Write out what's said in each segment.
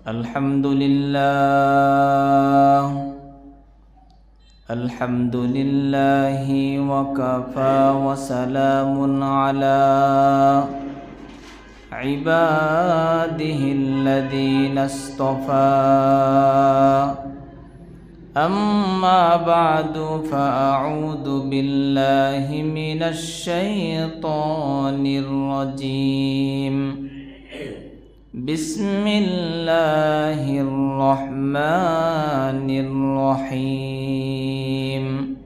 الحمد لله الحمد لله وكفى وسلام على عباده الذين اصطفى أما بعد فأعوذ بالله من الشيطان الرجيم بسم الله الرحمن الرحيم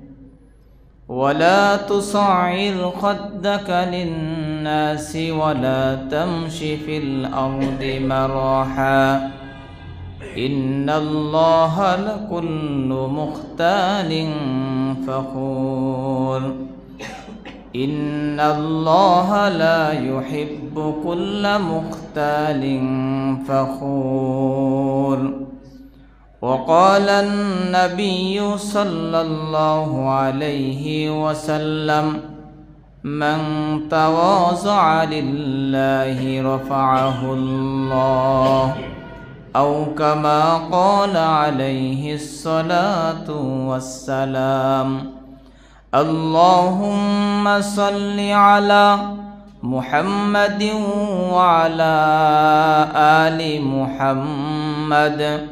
ولا تصعر خدك للناس ولا تمش في الأرض مرحا إن الله لكل مختال فخور إن الله لا يحب كل مختال فخور وقال النبي صلى الله عليه وسلم من تواضع لله رفعه الله أو كما قال عليه الصلاة والسلام اللهم صل على محمد وعلى آل محمد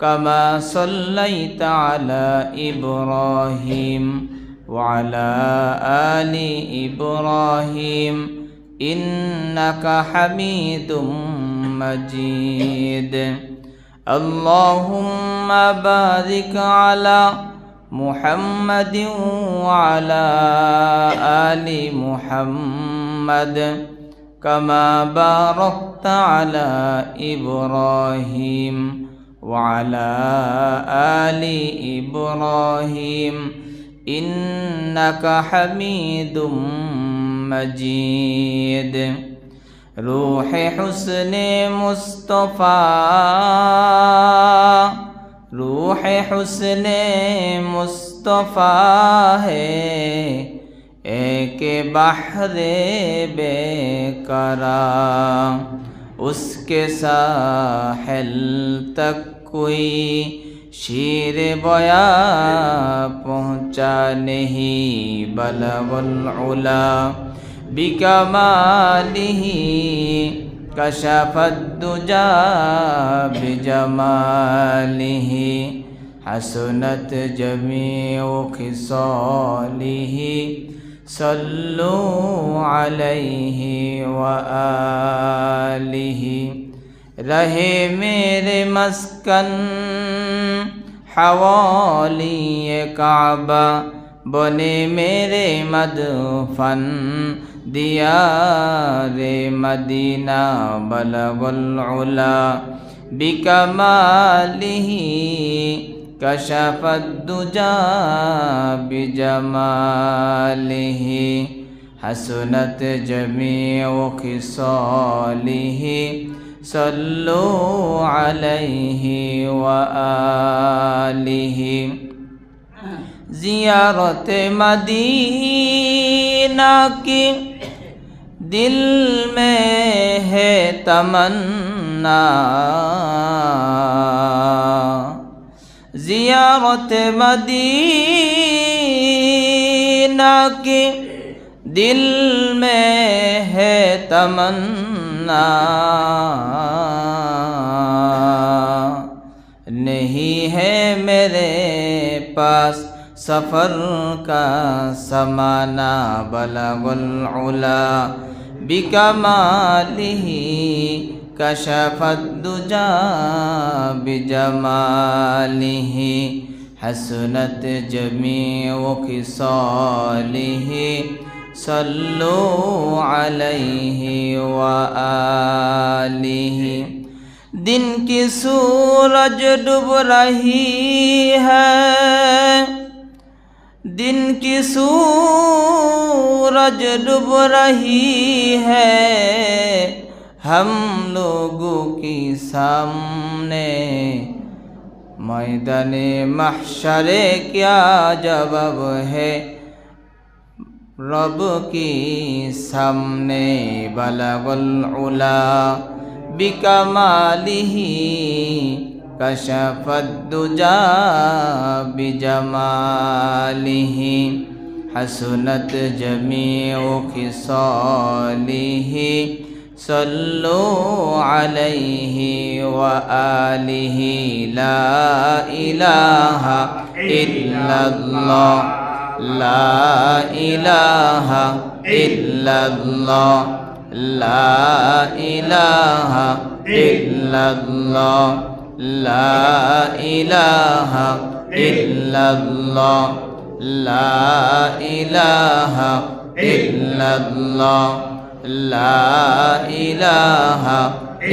كما صليت على إبراهيم وعلى آل إبراهيم إنك حميد مجيد اللهم بارك على محمد وعلى آل محمد كما باركت على إبراهيم وعلى آل إبراهيم إنك حميد مجيد روح حسن مصطفى روح حسن مصطفى है एक बहर बेकरार उसके साहिल तक कोई शीर बया पहुँचा नहीं बलगुल उला बिकमालिही कशफद्दुजा बिजमालिही हसनत जमीउ खिसालिही सल्लु अलैहि व आलिही रहे मेरे मस्कन हवाली काबा बने मेरे मदफन दियारे मदीना बलगुल उला बिकमालिही कशफद्दुजा बिजमालिही हसनत जमीउ खिसालिही सल्लु अलैहि व आलिही ज़ियारत मदीना की दिल में है तमन्ना ज़ियारत मदीना की दिल में है तमन्ना नहीं है मेरे पास सफ़र का समाना बलगुल उला बिकमालिही कशफद्दुजा बिजमालिही हसनत जमीउ खिसालिही सल्लु अलैहि व आलिही दिन की सूरज डूब रही है दिन की सूरज डूब रही है हम लोगों की सामने मैदाने महशरे क्या जवाब है रब की सामने बलगुल उला बिकमालिही कशफद्दुजा बिजमालिही हसनत जमीउ खिसालिही सल्लु अलैहि व आलिहि ला इलाहा इल्लल्लाह ला इलाहा इल्लल्लाह ला इलाहा इल्लल्लाह ला इलाहा इल्लल्लाह ला इलाहा इल्लल्लाह ला इलाहा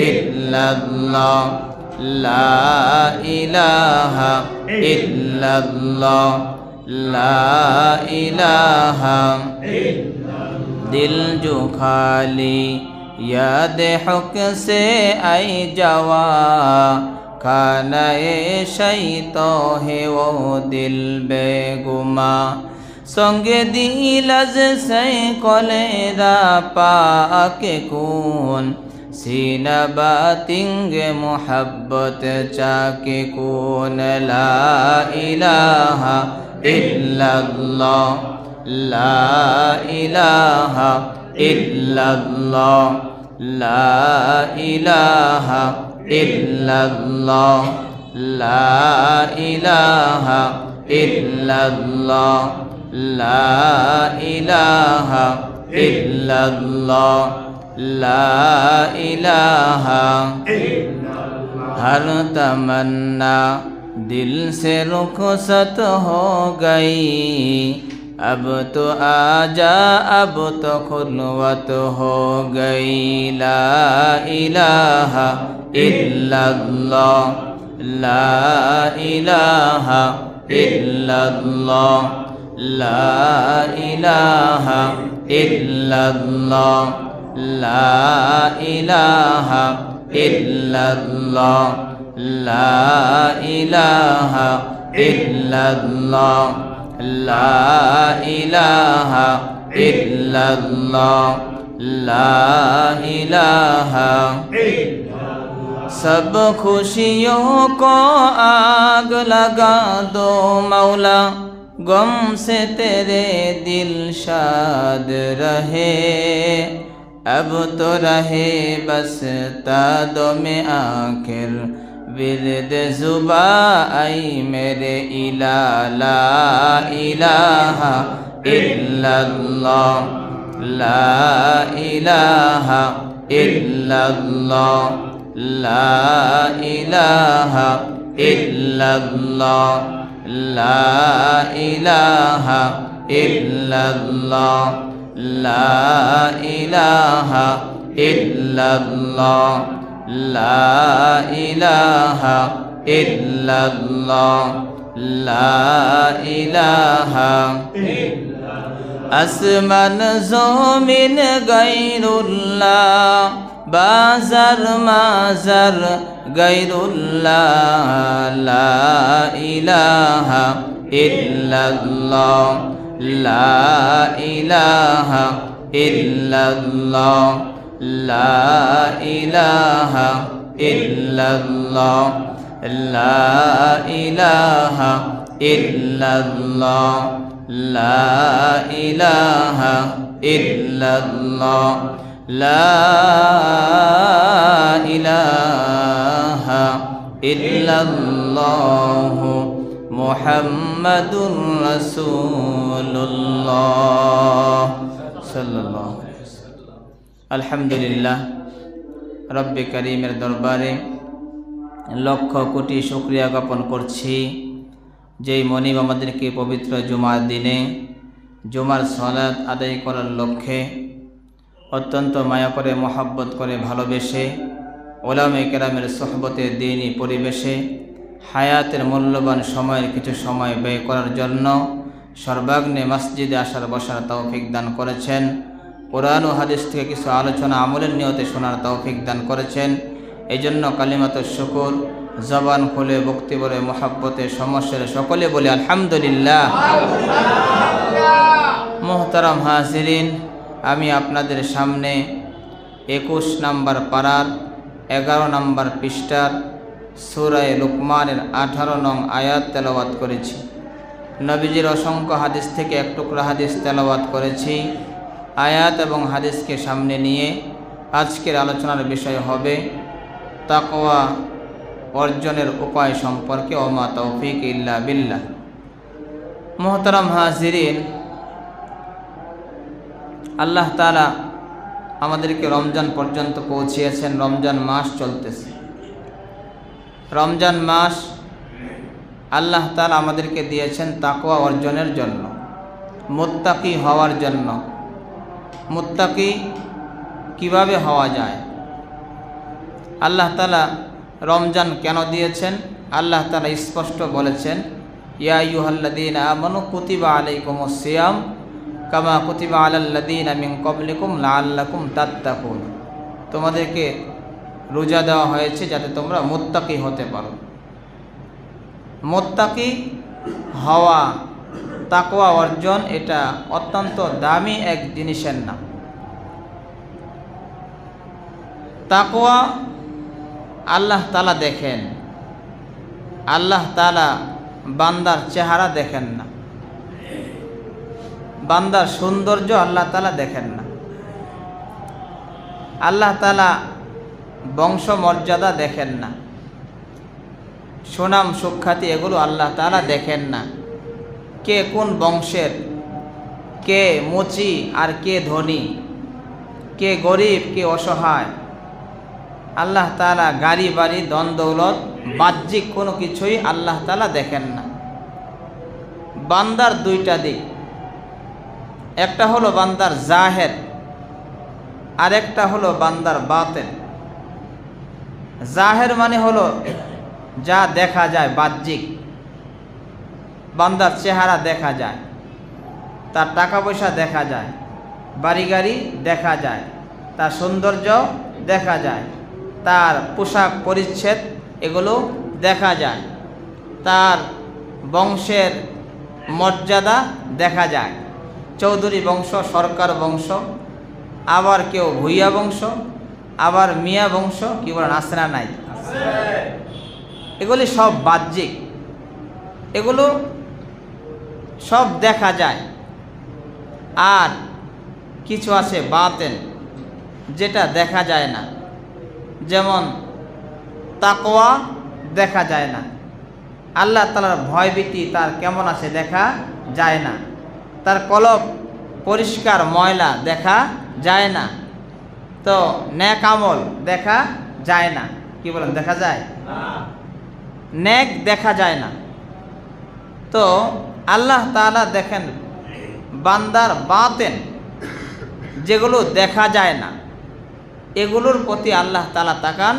इल्लल्लाह ला इलाहा इल्लल्लाह ला इलाहा दिल जो खाली याद हक से आई जवा खाना शैतो है वो दिल बेगुमा संगे दिलज से कोलेरा पाके कून सीना बातिंग मोहब्बत चाके कून ला इलाहा इल्लल्लाह ला इलाहा इल्लल्लाह ला इलाहा इल्लल्लाह ला इलाहा इल्लल्लाह ला इलाहा इल्लल्लाह ला इलाहा हर तमन्ना दिल से रुखसत हो गई अब तो आजा अब तो खुलवत हो गई ला इलाहा इल्लल्लाह ला इलाहा इल्लल्लाह ला इलाहा इल्लल्लाह ला इलाहा इल्लल्लाह ला इलाहा इल्लल्लाह ला इलाहा इल्लल्लाह ला इलाहा सब खुशियों को आग लगा दो मौला गम से तेरे दिल शाद रहे अब तो रहे बस तादो में आखिर विरद जुबा आई मेरे इला ला इलाहा इल्लल्लाह ला इलाहा इल्लल्लाह ला इलाहा इल्लल्लाह ला इलाहा इल्लल्लाह ला इलाहा इल्लल्लाह ला इलाहा इल्लल्लाह ला इलाहा আসমান জমিন গায়রুল্লাহ বাজার মাজার গায়রুল্লাহ লা ইলাহা ইল্লাল্লাহ লা ইলাহা ইল্লাল্লাহ লা ইলাহা ইল্লাল্লাহ লা ইলাহা ইল্লাল্লাহ লা ইলাহা ইল্লাল্লাহ লা ইলাহা ইল্লাল্লাহ মুহাম্মাদুর রাসূলুল্লাহ সাল্লাল্লাহু আলাইহি ওয়াসাল্লাম। আলহামদুলিল্লাহ, রব্বে কারীমের দরবারে লক্ষ কোটি শুকরিয়া জ্ঞাপন করছি যেই মনিব আমাদেরকে পবিত্র জুমার দিনে জুমার সালাত আদায় করার লক্ষ্যে অত্যন্ত মায়া করে মহব্বত করে ভালোবেসে ওলামে কেরামের সোহবতে দ্বীনি পরিবেশে হায়াতের মূল্যবান সময়ের কিছু সময় ব্যয় করার জন্য সর্বাগ্নে মসজিদে আসার বসার তৌফিক দান করেছেন। কোরআন ও হাদিস থেকে কিছু আলোচনা আমলের নিয়তে শোনার তৌফিক দান করেছেন। এই জন্য কালিমাত শুকর জবান খুলে ভক্তি বলে মহব্বতে সমস্যার সকলে বলে আলহামদুলিল্লাহ। মোহতারাম হাজিরিন, আমি আপনাদের সামনে 21 নম্বর পারার 11 নম্বর পৃষ্ঠার সূরা লুকমানের 18 নং আয়াত তেলাওয়াত করেছি। নবীজির অসংখ্য হাদিস থেকে এক টুকরা হাদিস তেলাওয়াত করেছি। আয়াত এবং হাদিসকে সামনে নিয়ে আজকের আলোচনার বিষয় হবে তাকওয়া অর্জনের উপায় সম্পর্কে। ওমা তৌফিক ইল্লা বিল্লাহ। মুহতারাম হাজিরিন, আল্লাহ তাআলা আমাদেরকে রমজান পর্যন্ত পৌঁছিয়েছেন। রমজান মাস চলতেছে। রমজান মাস আল্লাহ তাআলা আমাদেরকে দিয়েছেন তাকওয়া অর্জনের জন্য, মুত্তাকি হওয়ার জন্য। মুত্তাকি কিভাবে হওয়া যায়? আল্লাহ তাআলা রমজান কেন দিয়েছেন? আল্লাহ তাআলা স্পষ্ট বলেছেন, ইয়া আইয়ুহাল্লাযীনা আমানু কুতিবা আলাইকুমুস সিয়াম কামা কুতিবা আলাল্লাযীনা মিন ক্বাবলিকুম লাআল্লাকুম তাত্তাকুন। তোমাদেরকে রোজা দেওয়া হয়েছে যাতে তোমরা মুত্তাকি হতে পারো। মুত্তাকি হওয়া, তাকওয়া অর্জন, এটা অত্যন্ত দামি এক জিনিসের নাম। তাকওয়া আল্লাহ তাআলা দেখেন। আল্লাহ তাআলা বান্দার চেহারা দেখেন না, বান্দার সৌন্দর্য আল্লাহ তাআলা দেখেন না। আল্লাহ তাআলা বংশ মর্যাদা দেখেন না, সুনাম সুখ্যাতি এগুলো আল্লাহ তাআলা দেখেন না। কে কোন বংশের, কে মুচি আর কে ধনী, কে গরিব কে অসহায়, আল্লাহ তাআলা গাড়ি বাড়ি ধন দৌলত বাহ্যিক কোনো কিছুই আল্লাহ তাআলা দেখেন না। বান্দার দুইটা দিক, একটা হলো বান্দার জাহের, আর একটা হলো বান্দার বাতেন। জাহের মানে হলো যা দেখা যায়, বাহ্যিক। বান্দার চেহারা দেখা যায়, তার টাকা পয়সা দেখা যায়, বাড়ি গাড়ি দেখা যায়, তার সৌন্দর্য দেখা যায়, তার পোশাক পরিচ্ছদ এগুলো দেখা যায়, তার বংশের মর্যাদা দেখা যায়। চৌধুরী বংশ, সরকার বংশ, আবার কেউ ভুইয়া বংশ, আবার মিয়া বংশ, কি বলেন আছে না নাই? এগুলি সব বাহ্যিক, এগুলো সব দেখা যায়। আর কিছু আছে বাতেন, যেটা দেখা যায় না। যেমন তাকওয়া দেখা যায় না, আল্লাহ তাআলার ভয়ভীতি তার কেমন আছে দেখা যায় না, তার কলব পরিষ্কার ময়লা দেখা যায় না, তো নেক আমল দেখা যায় না। কি বলেন, দেখা যায় না? নেক দেখা যায় না। তো আল্লাহ তাআলা দেখেন বান্দার বাতেন, যেগুলো দেখা যায় না, এগুলোর প্রতি আল্লাহ তাআলা তাকান।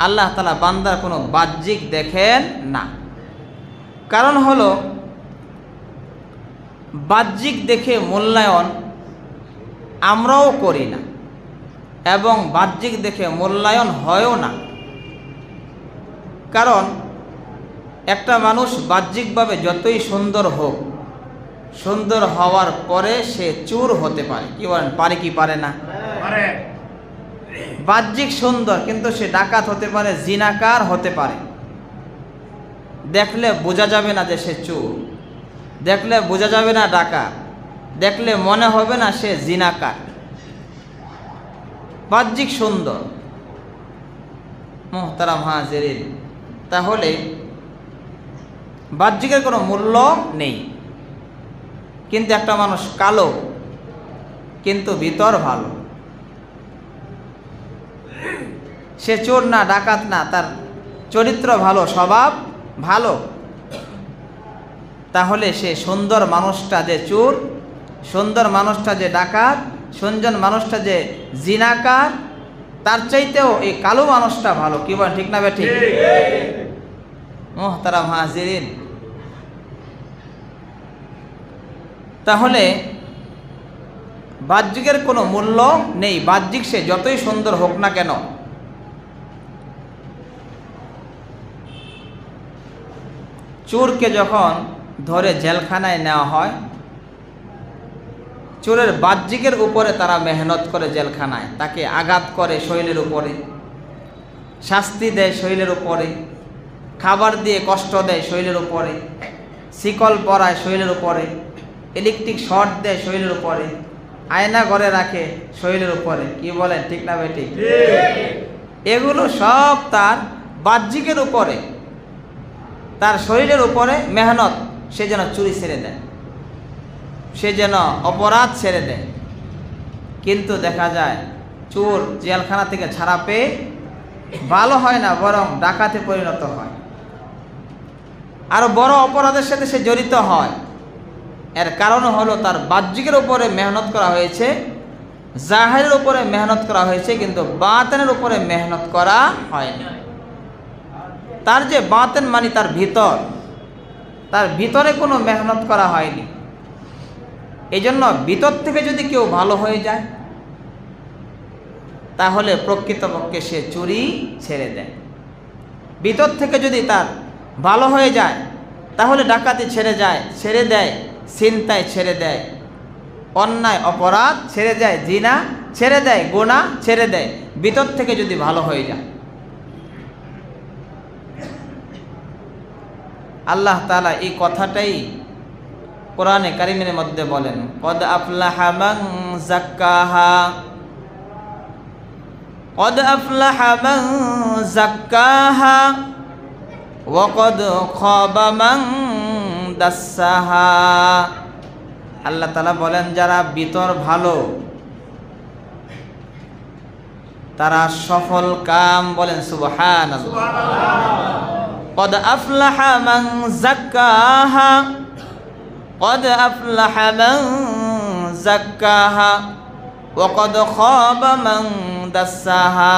আল্লাহ তাআলা বান্দার কোনো বাহ্যিক দেখেন না। কারণ হলো বাহ্যিক দেখে মূল্যায়ন আমরাও করি না, এবং বাহ্যিক দেখে মূল্যায়ন হয়ও না। কারণ একটা মানুষ বাহ্যিকভাবে যতই সুন্দর হোক, সুন্দর হওয়ার পরে সে চোর হতে পারে। কি বলেন, পারে কি পারে না? বাহ্যিক সুন্দর, কিন্তু সে ডাকাত হতে পারে, জিনাকার হতে পারে। দেখলে বোঝা যাবে না যে সে চোর, দেখলে বোঝা যাবে না ডাকাত, দেখলে মনে হবে না সে জিনাকার। বাহ্যিক সুন্দর। মুহতারাম হাজিরিন, তাহলে বাহ্যিকের কোনো মূল্য নেই। কিন্তু একটা মানুষ কালো কিন্তু ভিতর ভালো, সে চোর না, ডাকাত না, তার চরিত্র ভালো, স্বভাব ভালো, তাহলে সে সুন্দর মানুষটা যে চোর, সুন্দর মানুষটা যে ডাকাত, সুন্দর মানুষটা যে জিনাকার, তার চাইতেও এই কালো মানুষটা ভালো। কি বলেন, ঠিক না বে ঠিক? মুহতারাম হাজিরিন, তাহলে বাহ্যিকের কোনো মূল্য নেই। বাহ্যিক সে যতই সুন্দর হোক না কেন। চোরকে যখন ধরে জেলখানায় নেওয়া হয়, চোরের বাহ্যিকের উপরে তারা মেহনত করে জেলখানায়, তাকে আঘাত করে শরীরের উপরে, শাস্তি দেয় শরীরের উপরে, খাবার দিয়ে কষ্ট দেয় শরীরের উপরে, শিকল পরায় শরীরের উপরে, ইলেকট্রিক শর্ট দেয় শরীরের উপরে, আয়না ঘরে রাখে শরীরের উপরে। কি বলেন, ঠিক না বেঠিক? এগুলো সব তার বাহ্যিকের উপরে, তার শরীরের উপরে মেহনত। সে যেন চুরি ছেড়ে দেয়, সে যেন অপরাধ ছেড়ে দেয়। কিন্তু দেখা যায় চোর জেলখানা থেকে ছাড়া পেয়ে ভালো হয় না, বরং ডাকাতে পরিণত হয়, আরো বড় অপরাধের সাথে সে জড়িত হয়। এর কারণ হলো তার বাহ্যিকের উপরে মেহনত করা হয়েছে, জাহিরের উপরে মেহনত করা হয়েছে, কিন্তু বাতেনের উপরে মেহনত করা হয়নি। তার যে বাতেন মানে তার ভিতর, তার ভিতরে কোনো মেহনত করা হয়নি। এই জন্য ভিতর থেকে যদি কেউ ভালো হয়ে যায়, তাহলে প্রকৃতপক্ষে সে চুরি ছেড়ে দেয়। ভিতর থেকে যদি তার ভালো হয়ে যায়, তাহলে ডাকাতি ছেড়ে দেয়, ছিনতাই ছেড়ে দেয়, অন্যায় অপরাধ ছেড়ে দেয়, জিনা ছেড়ে দেয়, গুনাহ ছেড়ে দেয়, ভিতর থেকে যদি ভালো হয়ে যায়। আল্লাহ তাআলা এই কথাটাই কোরআনে কারিমের মধ্যে বলেন, কদ আফলাহা মান যাক্কাহা, কদ আফলাহা মান যাক্কাহা ওয়া কদ খাবা মান দাসসাহা। আল্লাহ তাআলা বলেন, যারা ভিতর ভালো তারা সফল কাম। বলেন সুবহানাল্লাহ। কদ আফলাহা মান যাক্কাহা, কদ আফলাহা মান যাক্কাহা ওয়া কদ খাবা মান দাসসাহা।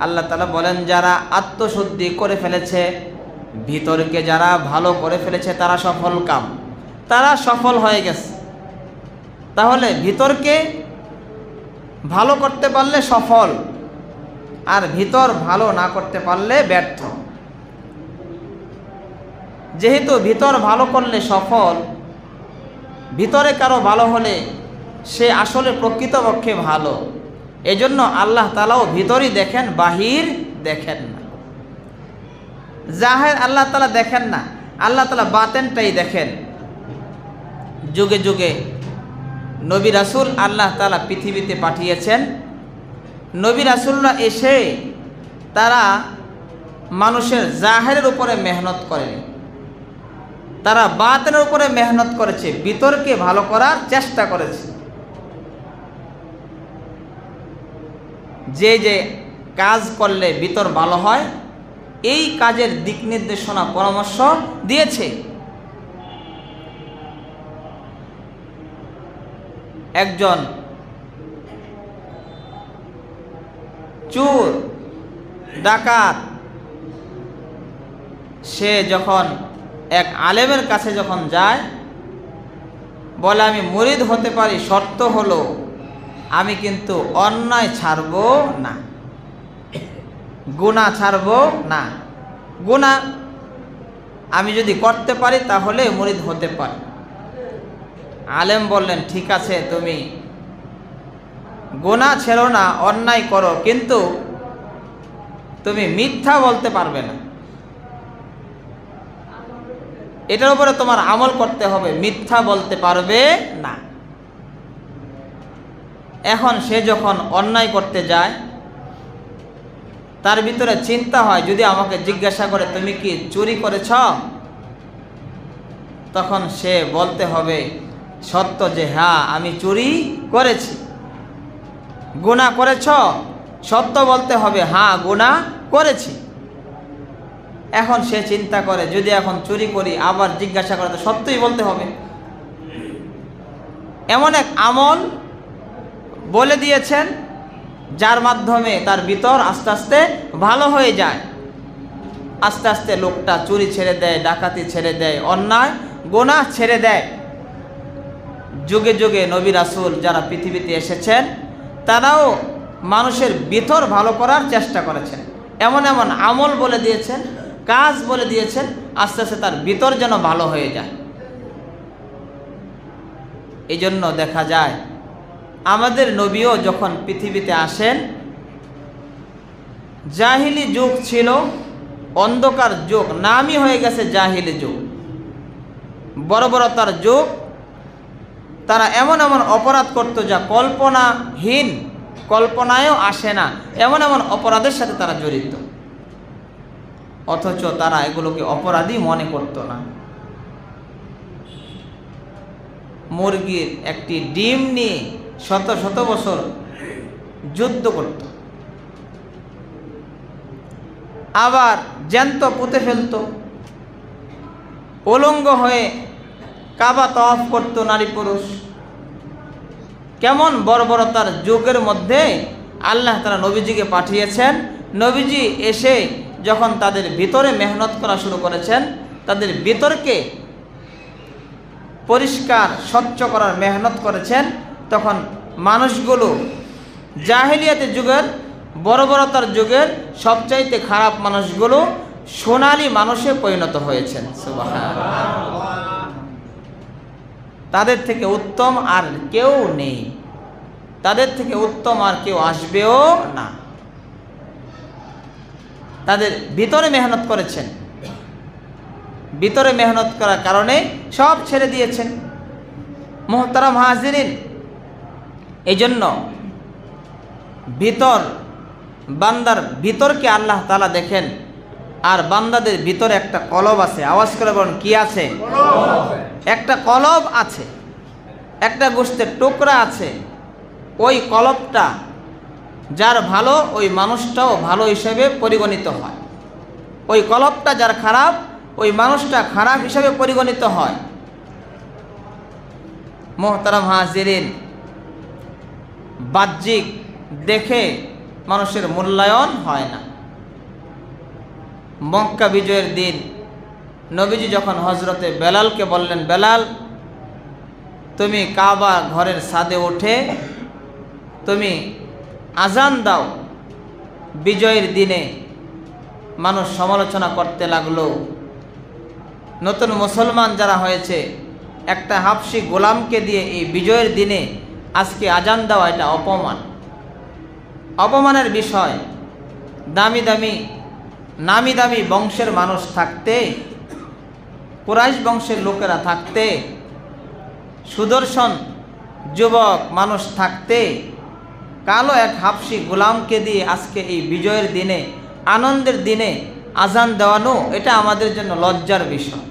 আল্লাহ তাআলা বলেন, যারা আত্মশুদ্ধি করে ফেলেছে, ভিতরকে যারা ভালো করে ফেলেছে, তারা সফল কাম, তারা সফল হয়ে গেছে। তাহলে ভিতরকে ভালো করতে পারলে সফল, আর ভিতর ভালো না করতে পারলে ব্যর্থ। যেহেতু ভিতর ভালো করলে সফল, ভিতরে কারো ভালো হলে সে আসলে প্রকৃতপক্ষে ভালো। এজন্য আল্লাহ তাআলাও ভিতরই দেখেন, বাহির দেখেন না। জাহির আল্লাহ তাআলা দেখেন না, আল্লাহ তাআলা বাতেনটাই দেখেন। যুগে যুগে নবী রাসূল আল্লাহ তাআলা পৃথিবীতে পাঠিয়েছেন। নবী রাসূলরা এসে তারা মানুষের জাহিরের উপরে মেহনত করেনি, তারা বাতেনের উপরে মেহনত করেছে, ভিতরকে ভালো করার চেষ্টা করেছে। যে যে কাজ করলে ভিতর ভালো হয়, এই কাজের দিক নির্দেশনা পরামর্শ দিয়েছে। একজন চোর ডাকাত সে যখন এক আলেমের কাছে যখন যায়, বলে আমি মুরিদ হতে পারি, শর্ত হলো আমি কিন্তু অন্যায় ছাড়ব না, গুনাহ ছাড়ব না। গুনাহ আমি যদি করতে পারি তাহলে মুরিদ হতে পারি। আলেম বললেন, ঠিক আছে, তুমি গুনাহ ছেড়ো না, অন্যায় করো, কিন্তু তুমি মিথ্যা বলতে পারবে না, এটার উপরে তোমার আমল করতে হবে, মিথ্যা বলতে পারবে না। এখন সে যখন অন্যায় করতে যায়, তার ভিতরে চিন্তা হয়, যদি আমাকে জিজ্ঞাসা করে তুমি কি চুরি করেছ, তখন সে বলতে হবে সত্য যে হ্যাঁ আমি চুরি করেছি। গুনাহ করেছ, সত্য বলতে হবে হ্যাঁ গুনাহ করেছি। এখন সে চিন্তা করে, যদি এখন চুরি করি আবার জিজ্ঞাসা করে তো সত্যই বলতে হবে। এমন এক আমল বলে দিয়েছেন যার মাধ্যমে তার ভিতর আস্তে আস্তে ভালো হয়ে যায়। আস্তে আস্তে লোকটা চুরি ছেড়ে দেয়, ডাকাতি ছেড়ে দেয়, অন্যায় গুনাহ ছেড়ে দেয়। যুগে যুগে নবী রাসূল যারা পৃথিবীতে এসেছেন, তারাও মানুষের ভিতর ভালো করার চেষ্টা করেছেন। এমন এমন আমল বলে দিয়েছেন, কাজ বলে দিয়েছেন, আস্তে আস্তে তার ভিতর যেন ভালো হয়ে যায়। এই জন্য দেখা যায় আমাদের নবীও যখন পৃথিবীতে আসেন, জাহিলি যুগ ছিল, অন্ধকার যুগ, নামই হয়ে গেছে জাহিলি যুগ, বর্বরতার যুগ। তারা এমন এমন অপরাধ করতো যা কল্পনাহীন, কল্পনায়ও আসে না, এমন এমন অপরাধের সাথে তারা জড়িত, অথচ তারা এগুলোকে অপরাধী মনে করতো না। মুরগির একটি ডিম নিয়ে শত শত বছর যুদ্ধ করত, আবার জ্যান্ত পুঁতে ফেলত, উলঙ্গ হয়ে কাবা তওয়াফ করত নারী পুরুষ। কেমন বর্বরতার যুগের মধ্যে আল্লাহ তাআলা নবীজিকে পাঠিয়েছেন। নবীজি এসে যখন তাদের ভিতরে মেহনত করা শুরু করেছেন, তাদের ভিতরকে পরিষ্কার স্বচ্ছ করার মেহনত করেছেন, তখন মানুষগুলো জাহেলিয়াতের যুগের, বর্বরতার যুগের সবচাইতে খারাপ মানুষগুলো সোনালী মানুষে পরিণত হয়েছেন। সুবহানাল্লাহ। তাদের থেকে উত্তম আর কেউ নেই, তাদের থেকে উত্তম আর কেউ আসবেও না। তাদের ভিতরে মেহনত করেছেন, ভিতরে মেহনত করার কারণে সব ছেড়ে দিয়েছেন। মুহতারাম হাজিরিন, এই জন্য ভিতর, বান্দার ভিতরকে আল্লাহ তাআলা দেখেন। আর বান্দাদের ভিতরে একটা কলব আছে। আওয়াজ করে বলুন, কি আছে? একটা কলব আছে, একটা গোশতের টুকরা আছে। ওই কলবটা যার ভালো, ওই মানুষটাও ভালো হিসেবে পরিগণিত হয়। ওই কলবটা যার খারাপ, ওই মানুষটা খারাপ হিসেবে পরিগণিত হয়। মুহতারাম হাজিরিন, বাহ্যিক দেখে মানুষের মূল্যায়ন হয় না। মক্কা বিজয়ের দিন নবীজি যখন হজরতে বেলালকে বললেন, বেলাল তুমি কাবা ঘরের ছাদে উঠে তুমি আজান দাও, বিজয়ের দিনে মানুষ সমালোচনা করতে লাগলো। নতুন মুসলমান যারা হয়েছে, একটা হাবশি গোলামকে দিয়ে এই বিজয়ের দিনে আজকে আজান দেওয়া, এটা অপমান, অপমানের বিষয়। দামি দামি নামি দামি বংশের মানুষ থাকতে, কুরাইশ বংশের লোকেরা থাকতে, সুদর্শন যুবক মানুষ থাকতে, কালো এক হাবশি গোলামকে দিয়ে আজকে এই বিজয়ের দিনে, আনন্দের দিনে আজান দেওয়ানো, এটা আমাদের জন্য লজ্জার বিষয়।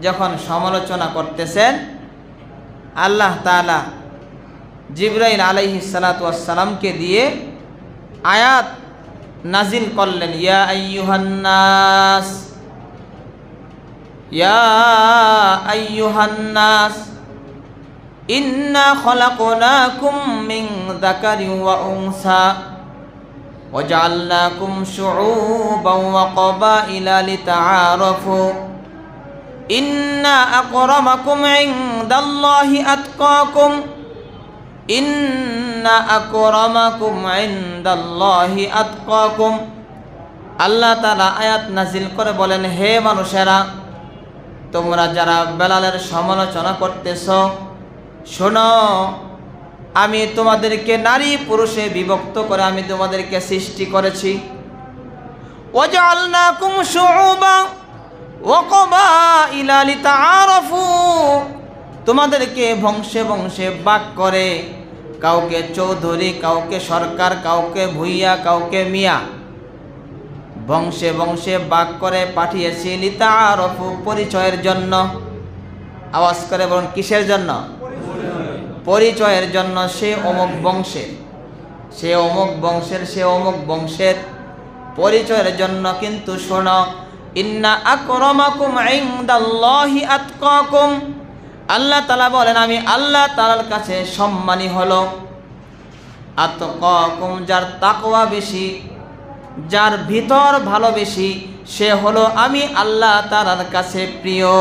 যখন সমালোচনা করতেছেন, আল্লাহ তাআলা জিবরাইল আলাইহিস সালাতু ওয়াস সালামকে দিয়ে আয়াত নাজিল করলেন, ইয়া আইয়ুহান নাস, ইয়া আইয়ুহান নাস ইন্না খলাকনাকুম মিন যাকারিন ওয়া উনসা ওয়া জাআলনাকুম শুউবান ওয়া ক্বাবাইলা লিতাআরাফু ইন্না আকরামাকুম ইনদাল্লাহি আতকাকুম ইন্না আকরামাকুম ইনদাল্লাহি আতকাকুম। আল্লাহ তাআলা আয়াত নাজিল করে বলেন, হে মানুষেরা, তোমরা যারা বেলালের সমালোচনা করতেছ, শোনো, আমি তোমাদেরকে নারী পুরুষে বিভক্ত করে আমি তোমাদেরকে সৃষ্টি করেছি। ওয়াজআলনাকুম শুউবান ওয়া ক্বাবাইলা লিতাআরাফু, তোমাদেরকে বংশে বংশে ভাগ করে, কাউকে চৌধুরী, কাউকে সরকার, কাউকে ভুইয়া, কাউকে মিয়া, বংশে বংশে ভাগ করে পাঠিয়েছি। লিতাআরাফু, পরিচয়ের জন্য। আওয়াজ করে বলুন, কিসের জন্য? পরিচয়ের জন্য। সে অমুক বংশের, সে অমুক বংশের, সে অমুক বংশের, পরিচয়ের জন্য। কিন্তু শোনো, ইন্না আকরামাকুম ইনদাল্লাহি আতকাকুম, আল্লাহ তাআলা বলেন, আমি আল্লাহ তাআলার কাছে সম্মানী হলো আতকাকুম, যার তাকওয়া বেশি, যার ভিতর ভালো বেশি, সে হলো আমি আল্লাহ তাআলার কাছে প্রিয়।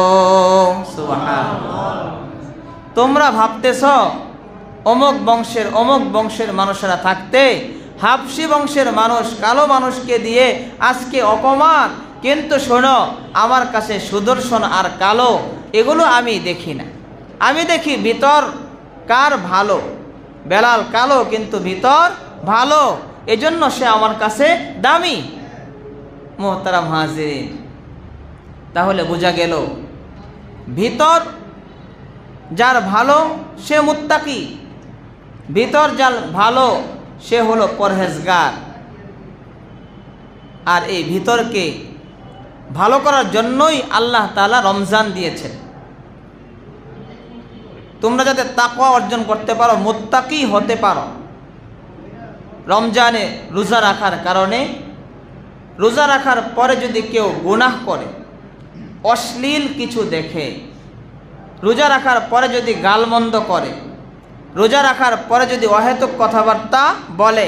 সুবহানাল্লাহ। তোমরা ভাবতেছ অমুক বংশের মানুষেরা থাকতে হাবশি বংশের মানুষ, কালো মানুষকে দিয়ে আজকে অপমান, কিন্তু শোনো, আমার কাছে সুদর্শন আর কালো এগুলো আমি দেখি না, আমি দেখি ভিতর কার ভালো। বেলাল কালো কিন্তু ভিতর ভালো, এজন্য সে আমার কাছে দামি। মোহতারাম হাজিরিন, তাহলে বোঝা গেল ভিতর যার ভালো সে মুত্তাকি, ভিতর যার ভালো সে হলো পরহেজগার। আর এই ভিতরকে ভালো করার জন্যই আল্লাহ তাআলা রমজান দিয়েছেন। তোমরা যাতে তাকওয়া অর্জন করতে পারো, মুত্তাকি হতে পারো, রমজানে রোজা রাখার কারণে, রোজা রাখার পরে যদি কেউ গুনাহ করে, অশ্লীল কিছু দেখে, রোজা রাখার পরে যদি গালমন্দ করে, রোজা রাখার পরে যদি অহেতুক কথাবার্তা বলে,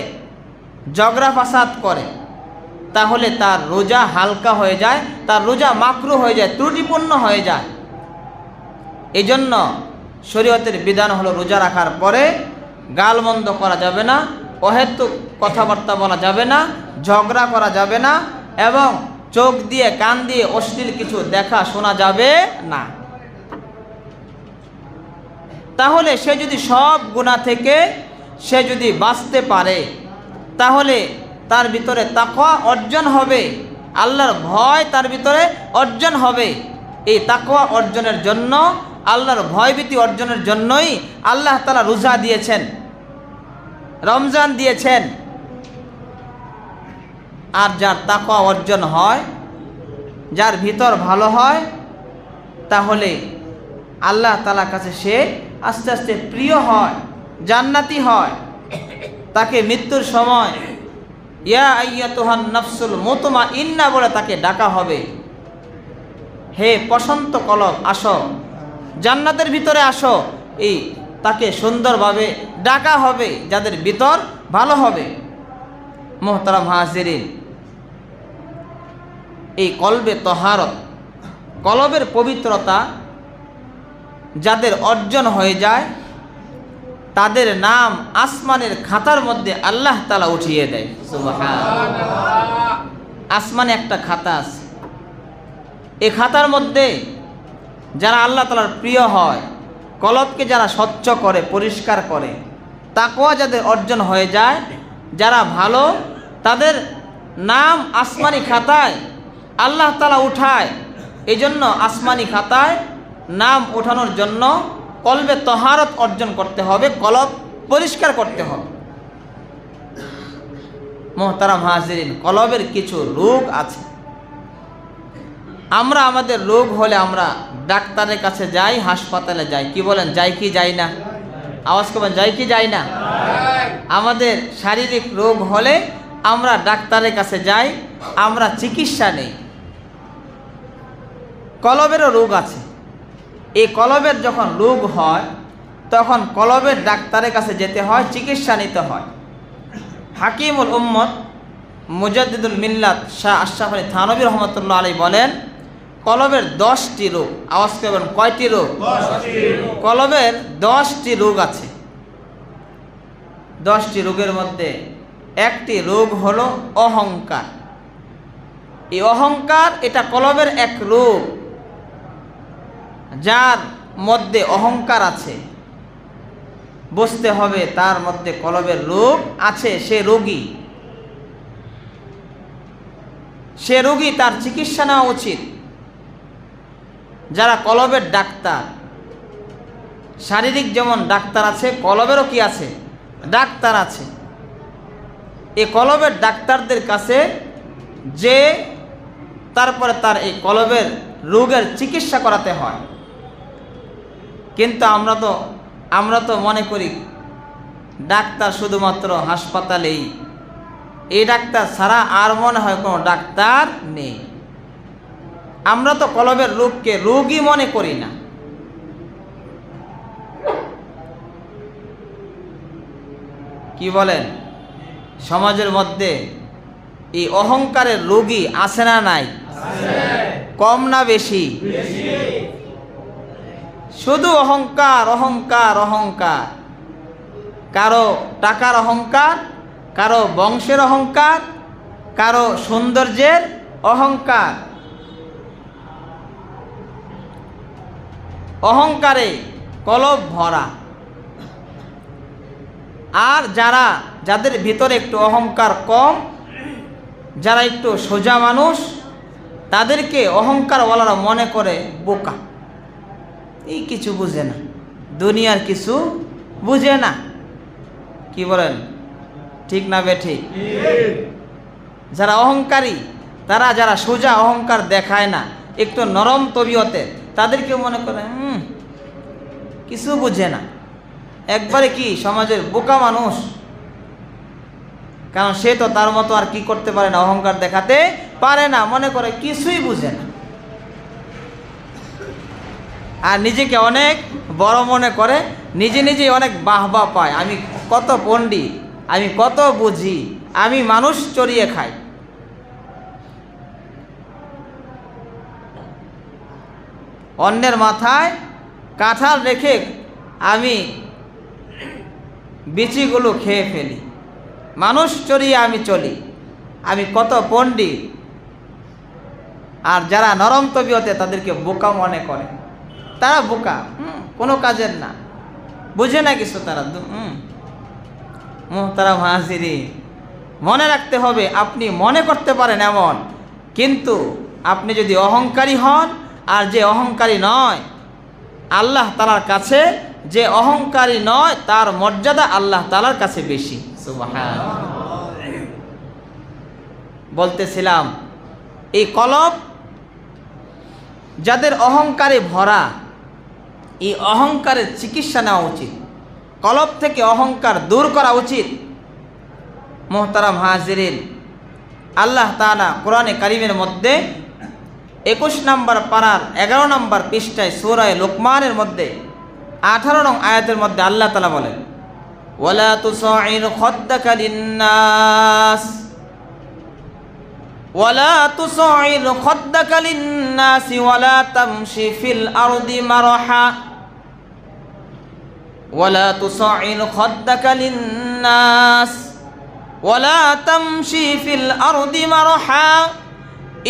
ঝগড়া ফাসাদ করে, তাহলে তার রোজা হালকা হয়ে যায়, তার রোজা মাকরুহ হয়ে যায়, ত্রুটিপূর্ণ হয়ে যায়। এই জন্য শরীয়তের বিধান হলো রোজা রাখার পরে গালমন্দ করা যাবে না, অহেতুক কথাবার্তা বলা যাবে না, ঝগড়া করা যাবে না, এবং চোখ দিয়ে কান দিয়ে অশ্লীল কিছু দেখা শোনা যাবে না। তাহলে সে যদি সব গুনাহ থেকে সে যদি বাঁচতে পারে, তাহলে তার ভিতরে তাকওয়া অর্জন হবে, আল্লাহর ভয় তার ভিতরে অর্জন হবে। এই তাকওয়া অর্জনের জন্য, আল্লাহর ভয়ভীতি অর্জনের জন্যই আল্লাহ তাআলা রোজা দিয়েছেন, রমজান দিয়েছেন। আর যার তাকওয়া অর্জন হয়, যার ভিতর ভালো হয়, তাহলে আল্লাহ তাআলার কাছে সে আস্তে আস্তে প্রিয় হয়, জান্নাতি হয়। তাকে মৃত্যুর সময় ইয়া আইয়াতুহান নাফসুল মুতমাইন্না বলে তাকে ডাকা হবে, হে প্রশান্ত কলব আসো, জান্নাতের ভিতরে আসো। এই তাকে সুন্দরভাবে ডাকা হবে যাদের ভিতর ভালো হবে। মোহতারাম হাজিরিন, এই কলবে তহারত, কলবের পবিত্রতা যাদের অর্জন হয়ে যায়, তাদের নাম আসমানের খাতার মধ্যে আল্লাহ তাআলা উঠিয়ে দেয়। সুবহানাল্লাহ। আসমানে একটা খাতা আছে, এই খাতার মধ্যে যারা আল্লাহ তাআলার প্রিয় হয়, কলবকে যারা স্বচ্ছ করে, পরিষ্কার করে, তাকওয়া যাদের অর্জন হয়ে যায়, যারা ভালো, তাদের নাম আসমানি খাতায় আল্লাহ তাআলা উঠায়। এই জন্য আসমানি খাতায় নাম ওঠানোর জন্য কলবে তহারত অর্জন করতে হবে, কলব পরিষ্কার করতে হবে। মোহতারাম হাজিরিন, কলবের কিছু রোগ আছে। আমরা আমাদের রোগ হলে আমরা ডাক্তারের কাছে যাই, হাসপাতালে যাই। কি বলেন, যাই কি যাই না? আওয়াজ করবেন, যাই কি যাই না? আমাদের শারীরিক রোগ হলে আমরা ডাক্তারের কাছে যাই, আমরা চিকিৎসা নেই। কলবেরও রোগ আছে। এই কলবের যখন রোগ হয়, তখন কলবের ডাক্তারের কাছে যেতে হয়, চিকিৎসা নিতে হয়। হাকিমুল উম্মত মুজাদ্দিদুল মিল্লাত শাহ আশরাফ আলী থানভী রহমতুল্লাহ আলাইহি বলেন, কলবের 10টি রোগ। আওয়াজ করবেন, কয়টি রোগ? কলবের 10টি রোগ আছে। 10টি রোগের মধ্যে একটি রোগ হলো অহংকার। এই অহংকার, এটা কলবের এক রোগ। যার মধ্যে অহংকার আছে, বুঝতে হবে তার মধ্যে কলবের রোগ আছে, সে রোগী। সে রোগী, তার চিকিৎসা নেওয়া উচিত। যারা কলবের ডাক্তার, শারীরিক যেমন ডাক্তার আছে, কলবেরও কি আছে? ডাক্তার আছে। এই কলবের ডাক্তারদের কাছে যে তারপরে তার এই কলবের রোগের চিকিৎসা করাতে হয়। কিন্তু আমরা তো মনে করি ডাক্তার শুধুমাত্র হাসপাতালেই, এই ডাক্তার ছাড়া আর মনে হয় কোনো ডাক্তার নেই। আমরা তো কলবের রোগকে রোগী মনে করি না। কি বলেন? সমাজের মধ্যে এই অহংকারের রোগী আছে না নাই? কম না বেশি? শুধু অহংকার, অহংকার, অহংকার। কারো টাকার অহংকার, কারো বংশের অহংকার, কারো সৌন্দর্যের অহংকার। অহংকারে কলব ভরা। আর যাদের ভিতরে একটু অহংকার কম, যারা একটু সোজা মানুষ, তাদেরকে অহংকারওয়ালারা মনে করে বোকা, এই কিছু বুঝে না, দুনিয়ার কিছু বুঝে না। কি বলেন, ঠিক না বেঠিক? যারা অহংকারী, যারা সোজা, অহংকার দেখায় না, একটু নরম তবিয়তে, তাদেরকে মনে করে কিছু বুঝে না, একবারে কি সমাজের বোকা মানুষ। কারণ সে তো তার মতো আর কি করতে পারে না, অহংকার দেখাতে পারে না, মনে করে কিছুই বুঝে না, আর নিজেকে অনেক বড় মনে করে, নিজেই অনেক বাহবা পায়, আমি কত পণ্ডিত, আমি কত বুঝি, আমি মানুষ চড়িয়ে খাই। অন্যের মাথায় কাঁঠাল রেখে আমি বিচিগুলো খেয়ে ফেলি, মানুষ চড়িয়ে আমি চলি, আমি কত পণ্ডিত। আর যারা নরম তবিয়তে, তাদেরকে বোকা মনে করে, তারা বোকা, কোনো কাজের না, বুঝে না কিছু তারা। মুহতারাম হাজিরিন, মনে রাখতে হবে, আপনি মনে করতে পারেন এমন, কিন্তু আপনি যদি অহংকারী হন, আর যে অহংকারী নয়, আল্লাহ তাআলার কাছে যে অহংকারী নয়, তার মর্যাদা আল্লাহ তাআলার কাছে বেশি। সুবহানাল্লাহ। বলতেছিলাম, এই কলব যাদের অহংকারে ভরা, এই অহংকারের চিকিৎসা নেওয়া উচিত, কলব থেকে অহংকার দূর করা উচিত। মুহতারাম হাজিরিন, আল্লাহ তাআলা কোরআনে কারিমের মধ্যে 21 নম্বর পারার 11 নম্বর পৃষ্ঠায় সূরা লুকমানের মধ্যে 18 নং আয়াতের মধ্যে আল্লাহ তাআলা বলেন, ওয়ালা তুসাইর খাদ্দাকা লিন্নাস ওয়ালা তুসাইর খাদ্দাকা লিন্নাস ওয়ালা তামশি ফিল আরদি মারহা ওয়ালা তুসাইর খাদ্দাকা লিন্নাস ওয়ালা তামশি ফিল আরদি মারহা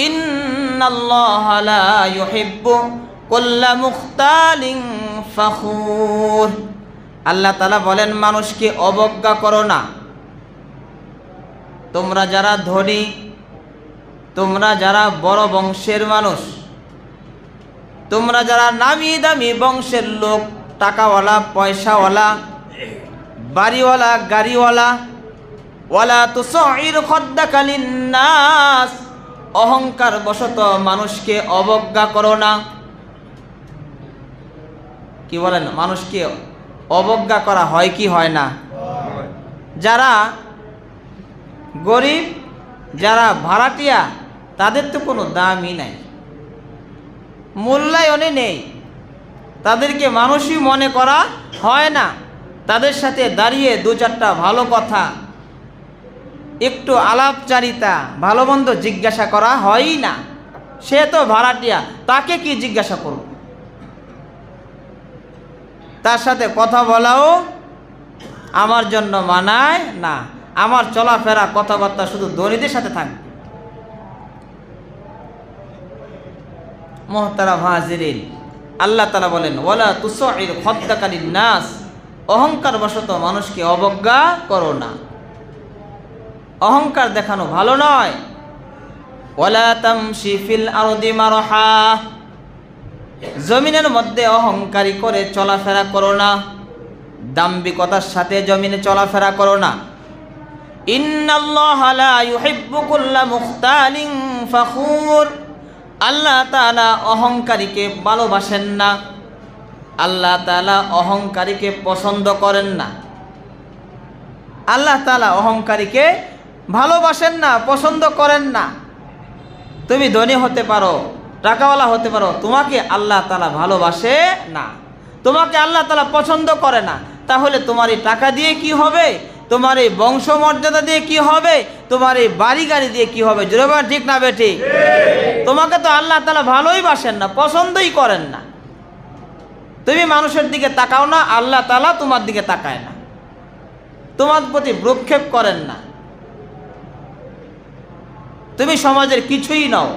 ইন্নাল্লাহা লা ইউহিব্বু কুল্লা মুখতালিন ফখুর। আল্লাহ তাআলা বলেন, মানুষকে অবজ্ঞা করো না। তোমরা যারা ধনী, তোমরা যারা বড় বংশের মানুষ, তোমরা যারা নামি দামি বংশের লোক, টাকাওয়ালা, পয়সাওয়ালা, বাড়িওয়ালা, গাড়িওয়ালা, ওয়ালা তুসাইর খাদ্দাকা লিন্নাস, অহংকার বশত মানুষকে অবজ্ঞা করো না। কি বলেন, মানুষকে অবজ্ঞা করা হয় কি হয় না? যারা গরিব, যারা ভাড়াটিয়া, তাদের তো কোনো দামই নাই, মূল্যায়নে নেই, তাদেরকে মানুষই মনে করা হয় না। তাদের সাথে দাঁড়িয়ে দু চারটা ভালো কথা, একটু আলাপচারিতা, ভালো মন্দ জিজ্ঞাসা করা হয়ই না। সে তো ভাড়াটিয়া, তাকে কি জিজ্ঞাসা করব? তার সাথে কথা বলাও আমার জন্য মানায় না, আমার চলাফেরা কথাবার্তা শুধু ধনীদের সাথে থাকবে। মুহতারাম হাজিরিন, আল্লাহ তাআলা বলেন, ওয়ালা তুসাইর খাদ্দাকা লিন্নাস, অহংকার বশত মানুষকে অবজ্ঞা করো না। অহংকার দেখানো ভালো নয়। ওয়ালা তামশি ফিল আরদি মারহা, জমিনের মধ্যে অহংকারী করে চলাফেরা করো না, দাম্ভিকতার সাথে জমিনে চলাফেরা করো না। ইন্নাল্লাহা লা ইউহিব্বু কুল্লা মুখতালিন ফখুর, আল্লাহ তাআলা অহংকারীকে ভালোবাসেন না, আল্লাহ তাআলা অহংকারীকে পছন্দ করেন না। আল্লাহ তাআলা অহংকারীকে ভালোবাসেন না, পছন্দ করেন না। তুমি ধনী হতে পারো, টাকাওয়ালা হতে পারো, তোমাকে আল্লাহ তাআলা ভালোবাসে না, তোমাকে আল্লাহ তাআলা পছন্দ করে না। তাহলে তোমার এই টাকা দিয়ে কি হবে? তোমার এই বংশমর্যাদা দিয়ে কি হবে? তোমার এই বাড়ি গাড়ি দিয়ে কি হবে? জোরে বলেন, ঠিক না বেঠিক? তোমাকে তো আল্লাহ তাআলা ভালোই বাসেন না, পছন্দই করেন না। তুমি মানুষের দিকে তাকাও না, আল্লাহ তাআলা তোমার দিকে তাকায় না, তোমার প্রতি ভ্রুক্ষেপ করেন না। তুমি সমাজের কিছুই নও,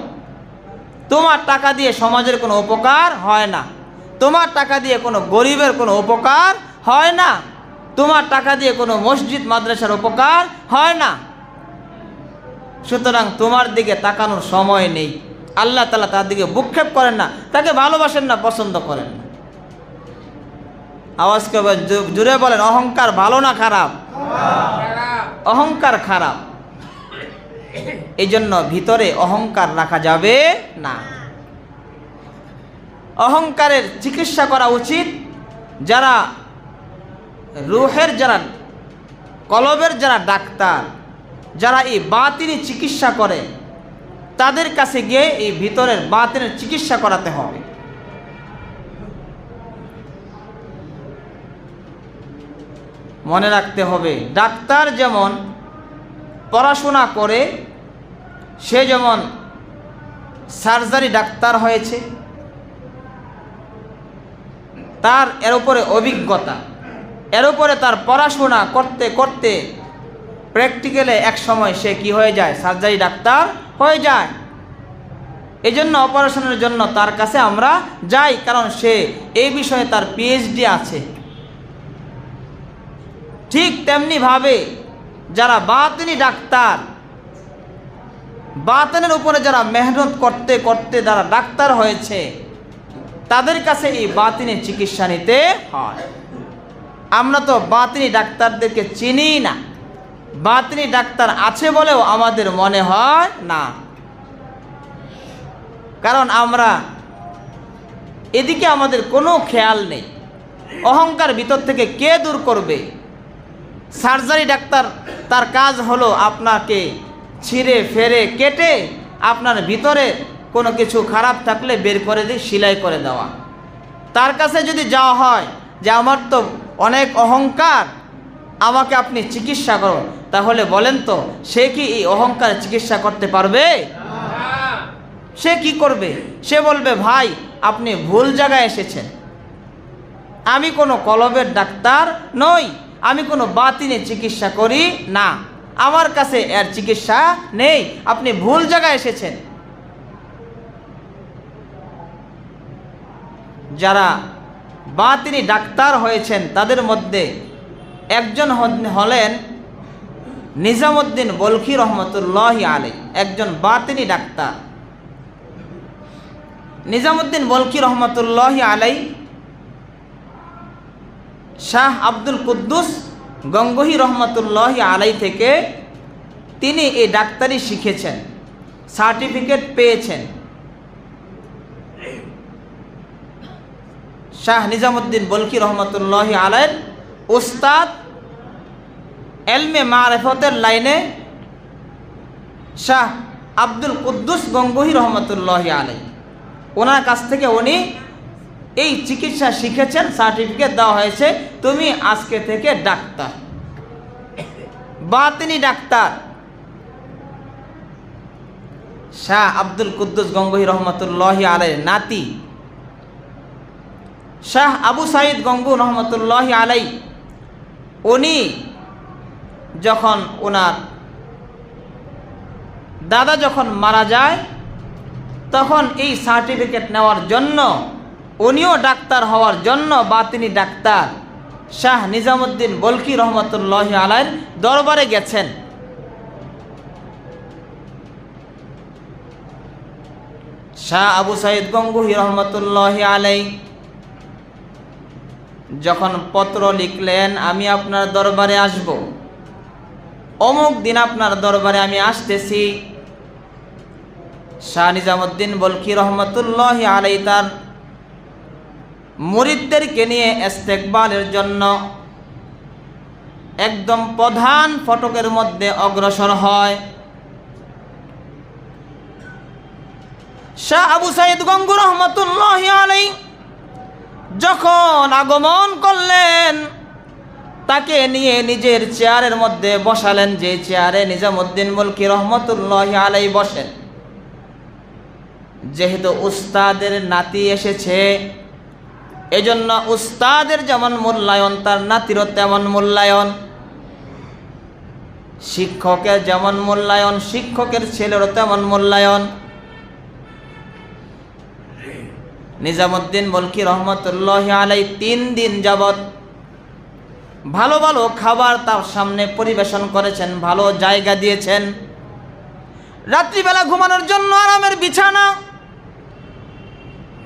তোমার টাকা দিয়ে সমাজের কোনো উপকার হয় না, তোমার টাকা দিয়ে কোনো গরিবের কোনো উপকার হয় না। তোমার টাকা দিয়ে কোনো মসজিদ মাদ্রাসার উপকার হয় না। সুতরাং তোমার দিকে তাকানোর সময় নেই। আল্লাহ তাআলা তার দিকে ভ্রুক্ষেপ করেন না, তাকে ভালোবাসেন না, পছন্দ করেন না। আওয়াজ করে জুড়ে বলেন, অহংকার ভালো না খারাপ? অহংকার খারাপ। এই জন্য ভিতরে অহংকার রাখা যাবে না। অহংকারের চিকিৎসা করা উচিত যারা রূহের, যারা কলবের যারা ডাক্তার, যারা এই বাতিনি চিকিৎসা করে, তাদের কাছে গিয়ে এই ভিতরের বাতিনের চিকিৎসা করাতে হবে। মনে রাখতে হবে, ডাক্তার যেমন পড়াশোনা করে, সে যেমন সার্জারি ডাক্তার হয়েছে, তার এর উপরে অভিজ্ঞতা, এর উপরে তার পড়াশোনা করতে করতে প্র্যাকটিক্যালে এক সময় সে কি হয়ে যায়? সার্জারি ডাক্তার হয়ে যায়। এই জন্য অপারেশনের জন্য তার কাছে আমরা যাই, কারণ সে এই বিষয়ে তার পিএইচডি আছে। ঠিক তেমনিভাবে যারা বাতিনি ডাক্তার, বাতিনের উপরে যারা মেহনত করতে করতে যারা ডাক্তার হয়েছে, তাদের কাছে এই বাতিনি চিকিৎসা নিতে হয়। আমরা তো বাতিনি ডাক্তারদেরকে চিনি না, বাতিনি ডাক্তার আছে বলেও আমাদের মনে হয় না, কারণ আমরা এদিকে আমাদের কোনো খেয়াল নেই। অহংকার ভিতর থেকে কে দূর করবে? সার্জারি ডাক্তার, তার কাজ হলো আপনাকে ছিঁড়ে ফেরে কেটে আপনার ভিতরে কোনো কিছু খারাপ থাকলে বের করে দিয়ে সেলাই করে দেওয়া। তার কাছে যদি যাওয়া হয় যে আমার তো অনেক অহংকার, আমাকে আপনি চিকিৎসা করুন, তাহলে বলেন তো সে কি এই অহংকার চিকিৎসা করতে পারবে? সে কি করবে? সে বলবে, ভাই আপনি ভুল জায়গায় এসেছেন, আমি কোনো কলবের ডাক্তার নই, আমি কোনো বাতিনি চিকিৎসা করি না, আমার কাছে এর চিকিৎসা নেই, আপনি ভুল জায়গায় এসেছেন। যারা বাতিনি ডাক্তার হয়েছেন তাদের মধ্যে একজন হলেন নিজামুদ্দিন বলখি রহমতুল্লাহি আলাইহি, একজন বাতিনি ডাক্তার। নিজামুদ্দিন বলখি রহমতুল্লাহি আলাইহি শাহ আব্দুল কুদ্দুস গঙ্গোহী রহমতুল্লাহি আলাইহি থেকে তিনি এই ডাক্তারি শিখেছেন, সার্টিফিকেট পেয়েছেন। শাহ নিজামুদ্দিন বলখি রহমতুল্লাহি আলাইহির উস্তাদ এলমে মারিফতের লাইনে শাহ আব্দুল কুদ্দুস গঙ্গোহী রহমতুল্লাহি আলাইহি, ওনার কাছ থেকে উনি এই চিকিৎসা শিখেছেন, সার্টিফিকেট দেওয়া হয়েছে, তুমি আজকে থেকে ডাক্তার, বাতিনি ডাক্তার। শাহ আব্দুল কুদ্দুস গঙ্গোহী রহমতুল্লাহি আলাইহির নাতি শাহ আবু সাঈদ গঙ্গোহী রহমতুল্লাহি আলাইহি, উনি যখন ওনার দাদা যখন মারা যায়, তখন এই সার্টিফিকেট নেওয়ার জন্য, উনিও ডাক্তার হওয়ার জন্য বাতিনি ডাক্তার শাহ নিজামুদ্দিন বলখি রহমতুল্লাহি আলাইহির দরবারে গেছেন। শাহ আবু সাঈদ গঙ্গোহী রহমতুল্লাহি আলাইহি যখন পত্র লিখলেন, আমি আপনার দরবারে আসব, অমুক দিন আপনার দরবারে আমি আসতেছি, শাহ নিজামুদ্দিন বলখি রহমতুল্লাহি আলাইহি তার মুরিদদেরকে নিয়ে ইস্তেকবালের জন্য একদম প্রধান ফটকের মধ্যে অগ্রসর হয়। শাহ আবু সাঈদ গঙ্গোহী রহমতুল্লাহি আলাইহি যখন আগমন করলেন, তাকে নিয়ে নিজের চেয়ারের মধ্যে বসালেন, যে চেয়ারে নিজামুদ্দিন বলখি রহমতুল্লাহি আলাইহি বসেন। যেহেতু উস্তাদের নাতি এসেছে, এজন্য উস্তাদের যেমন মূল্যায়ন তার নাতিরও তেমন মূল্যায়ন, শিক্ষকের যেমন মূল্যায়ন শিক্ষকের ছেলেরও তেমন মূল্যায়ন। নিজামুদ্দিন বলখি রহমতুল্লাহি আলাইহি 3 দিন যাবত ভালো ভালো খাবার তার সামনে পরিবেশন করেছেন, ভালো জায়গা দিয়েছেন, রাত্রিবেলা ঘুমানোর জন্য আরামের বিছানা,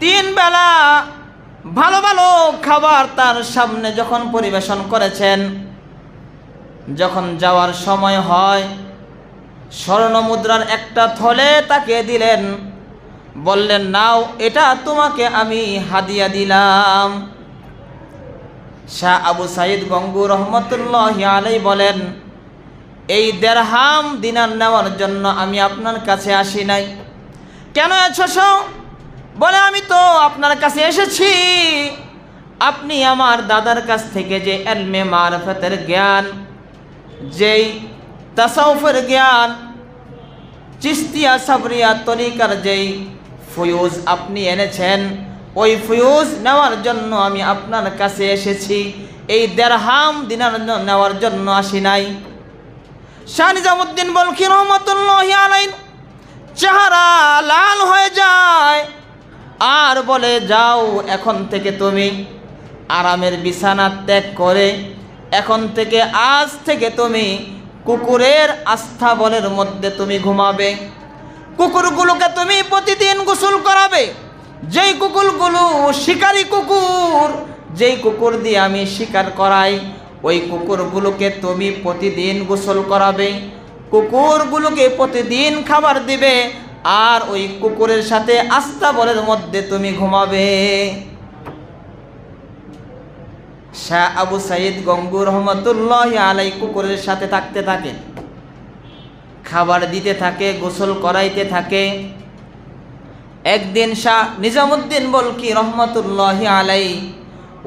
3 বেলা ভালো ভালো খাবার তার সামনে যখন পরিবেশন করেছেন, যখন যাওয়ার সময় হয় স্বর্ণ মুদ্রার একটা থলে তাকে দিলেন, বললেন নাও এটা তোমাকে আমি হাদিয়া দিলাম। শাহ আবু সাইদ গঙ্গুর রহমতুল্লাহি আলাইহি বলেন, এই দিরহাম দিনার নেওয়ার জন্য আমি আপনার কাছে আসি নাই। কেন এসেছো? বলে আমি তো আপনার কাছে এসেছি, আপনি আমার দাদার কাছ থেকে যে ইলমে মারিফতের জ্ঞান, যেই তাসাউফের জ্ঞান, চিশতিয়া সাবরিয়া তরিকার যেই ফয়ুজ আপনি এনেছেন, ওই ফয়ুজ নেওয়ার জন্য আমি আপনার কাছে এসেছি, এই দিরহাম দিনার নেওয়ার জন্য আসি নাই। শাহ নিজামুদ্দিন বলখি রহমতুল্লাহি আলাইহি চেহারা লাল হয়ে যায় আর বলে, যাও এখন থেকে তুমি আরামের বিছানা ত্যাগ করে এখন থেকে আজ থেকে তুমি কুকুরের আস্থাবলের মধ্যে তুমি ঘুমাবে। কুকুরগুলোকে তুমি প্রতিদিন গোসল করাবে, যেই কুকুরগুলো শিকারী কুকুর, যেই কুকুর দিয়ে আমি শিকার করাই, ওই কুকুরগুলোকে তুমি প্রতিদিন গোসল করাবে, কুকুরগুলোকে প্রতিদিন খাবার দিবে, আর ওই কুকুরের সাথে আস্তাবলের মধ্যে তুমি ঘুমাবে। শাহ আবু সাইদ গঙ্গুর রহমতুল্লাহি আলাইহি কুকুরের সাথে থাকতে থাকে, খাবার দিতে থাকে, গোসল করাইতে থাকে। একদিন শাহ নিজামুদ্দিন বলকি রহমতুল্লাহি আলাইহি